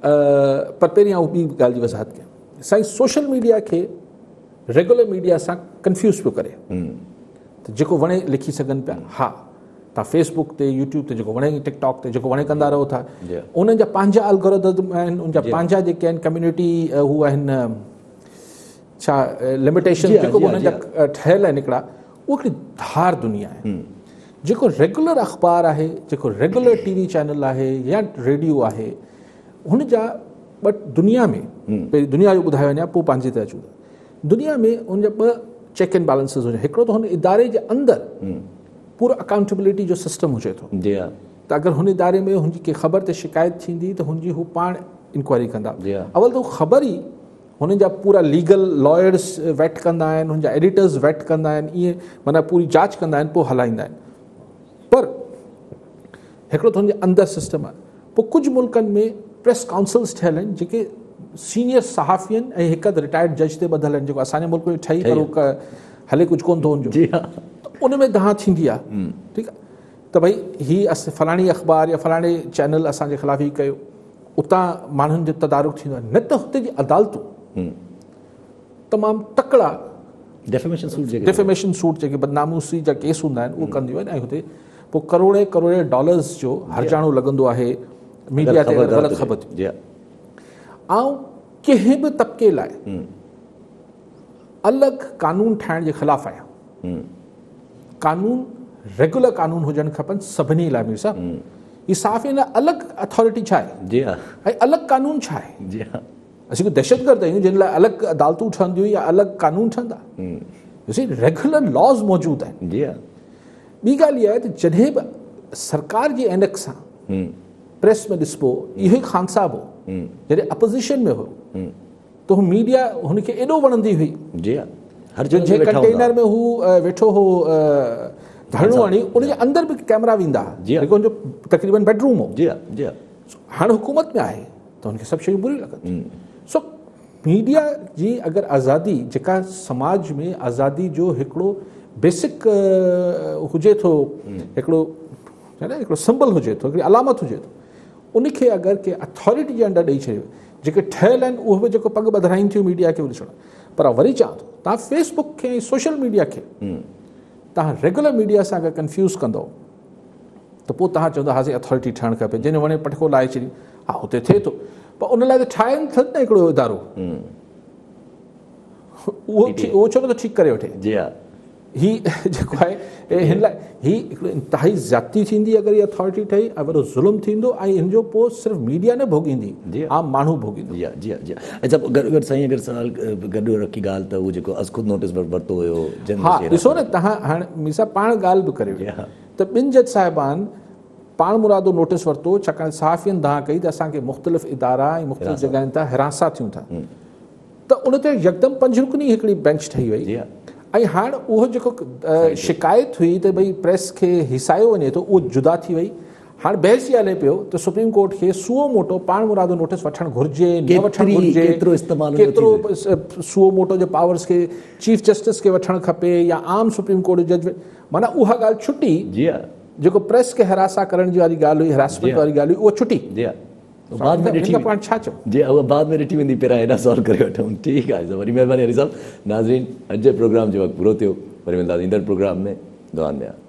पर पहिरियां उहा ॿी ॻाल्हि जी वज़ाहत कयां, साईं सोशल मीडिया खे रेगुलर मीडिया सां कंफ्यूज़ पियो करे त जेको वणे लिखी सघनि पिया। हा, तव्हां फेसबुक ते, यूट्यूब ते जेको वणे, टिकटॉक ते जेको वणे कंदा रहो था, उन्हनि जा पंहिंजा अलगोरिदम आहिनि, उनजा पंहिंजा जेके आहिनि कम्युनिटी हू आहिनि छा लिमिटेशन जेको बि उन्हनि जा ठहियल आहिनि हिकिड़ा, उहा हिकिड़ी धार दुनिया आहे। जेको रेगुलर अख़बार आहे, जेको रेगुलर टीवी चैनल आहे या रेडियो आहे, हुन जा दुनिया में पहिरीं दुनिया जो ॿुधायो वञे पोइ पंहिंजे ते अचूं था। दुनिया में उनजा 2 चेक एंड बैलेंसिस हुजनि। हिकिड़ो त हुन इदारे जे अंदरि पूरो अकाउंटेबिलिटी जो सिस्टम हुजे थो त अगरि हुन इदारे में हुनजी के ख़बर ते शिकायत थींदी त हुनजी हू पाण इंक्वायरी कंदा। अवल त हू ख़बर ई हुननि जा पूरा लीगल लॉयर्स वेट कंदा आहिनि, हुनजा एडिटर्स वेट कंदा आहिनि, ईअं माना पूरी जांच कंदा आहिनि, पोइ हलाईंदा आहिनि। पर हिकिड़ो त हुनजे अंदरि सिस्टम आहे। पोइ कुझु मुल्कनि में प्रेस काउंसिल्स ठहियल आहिनि जेके सीनियर सहाफ़ियनि ऐं हिकु रिटायर्ड जज ते ॿधल आहिनि, जेको असांजे मुल्क में ठही करे हले कुझु कोन थो हुनजो, उन में दहा थींदी आहे। ठीकु आहे त भई हीअ फलाणी अख़बार या फलाणे चैनल असांजे ख़िलाफ़ ई कयो, उतां माण्हुनि जो तदारुक थींदो आहे। न त हुते जी अदालतूं तमामु तकड़ा डेफेमेशन सूट जेके बदनामूसी जा केस हूंदा आहिनि उहे कंदियूं आहिनि, ऐं हुते पोइ करोड़े डॉलर्स जो हर्जाणो लॻंदो आहे मीडिया ते ग़लति ख़बर थी। ऐं कंहिं बि तबिके लाइ अलॻि कानून ठाहिण जे ख़िलाफ़ु आहियां। कानून रेगुलर कानून हुजणु खपनि सभिनी लाइ। मीर साहिबु, हीअ साफ़ लाइ अलॻि अथॉरिटी छा आहे ऐं अलॻि कानून छा आहे? असीं कोई दहशतगर्द आहियूं जिन लाइ अलॻि अदालतूं ठहंदियूं या अलॻि कानून ठहंदा? रेगुलर लॉज़ मौजूदु आहिनि। ॿी ॻाल्हि इहा आहे त जॾहिं बि सरकार जी ऐनक सां प्रेस में ॾिसबो, इहो ई ख़ान साहिबु हो जॾहिं अपोज़िशन में हो त हू मीडिया हुनखे एॾो वणंदी हुई, जंहिं कंटेनर में हू वेठो हो धरणो हणी, उनजे अंदरि बि कैमरा वेंदा, जेको हुनजो तक़रीबन बेडरूम हो, हाणे हुकूमत में आहे त हुनखे सभु शयूं बुरियूं लॻनि। सो मीडिया जी अगरि आज़ादी जेका समाज में आज़ादी जो हिकिड़ो बेसिक हुजे थो, हिकिड़ो हिकिड़ो सिंबल हुजे थो, हिकिड़ी अलामत हुजे थो, उनखे अगरि के अथॉरिटी जे अंडर ॾेई छॾियो, जेके ठहियल आहिनि उहे बि जेको पग ॿधाइनि थियूं मीडिया खे ॾिसणु। पर वरी चवां थो तव्हां फेसबुक खे ऐं सोशल मीडिया खे तव्हां रेगुलर मीडिया सां अगरि कंफ्यूज़ कंदो त पोइ तव्हां चवंदो हाज़े अथॉरिटी ठहणु खपे, जंहिंजो वणे पटको लाहे छॾी, हा हुते थिए थो, पर उन लाइ त ठाहिनि था न हिकिड़ो इदारो, उहो छो नथो ठीकु करे वठे। जी हा, ही जेको आहे हिन लाइ ही हिकिड़ो इंतिहाई ज़्यादती थींदी अगरि इहा अथॉरिटी ठही, ऐं वॾो ज़ुल्म थींदो, ऐं हिन जो पोइ सिर्फ़ु मीडिया न भोॻींदी, आम माण्हू भोॻींदो। जी हा, जी हा, जी हा। अच्छा, गॾु साईं अगरि सवाल गॾु रखी ॻाल्हि त उहो जेको अॼु ख़ुदि नोटिस वरितो हुयो, हा ॾिसो न तव्हां हाणे मीसा पाण ॻाल्हि बि करे त ॿिनि जज साहिबान पाण मुरादो नोटिस वरितो, छाकाणि सहाफ़ियुनि दांह कई त असांखे मुख़्तलिफ़ इदारा ऐं मुख़्तलिफ़ जॻहियुनि तां हिरासा थियूं था, त उन ते यकदमि 5 रुकनी हिकिड़ी बेंच ठही वई। ऐं हाणे उहो जेको शिकायत हुई त भई प्रेस खे हिसायो वञे थो, उहो जुदा थी वई। हाणे बहस इहा हले पियो त सुप्रीम कोर्ट खे सुओ मोटो पाण मुरादो नोटिस वठणु घुरिजे न वठणु घुरिजे, केतिरो सुओ मोटो जे पावर्स खे चीफ जस्टिस खे वठणु खपे या आम सुप्रीम कोर्ट जो जज, माना उहा ॻाल्हि छुटी। जेको प्रेस खे हिरासा करण जी वारी ॻाल्हि हुई, हिरासमेंट वारी ॻाल्हि हुई, उहा छुटी। बाद में ॾिठी पाण छा चऊं, जी उहा बाद में ॾिठी वेंदी, पहिरियां हेॾा सॉल्व करे वठूं। ठीकु आहे, वरी महिरबानी हरी साहब। नाज़रीन, अॼु जे प्रोग्राम जो वक़्तु पूरो थियो, वरी वेंदासीं ईंदड़ प्रोग्राम में। दुआनि में।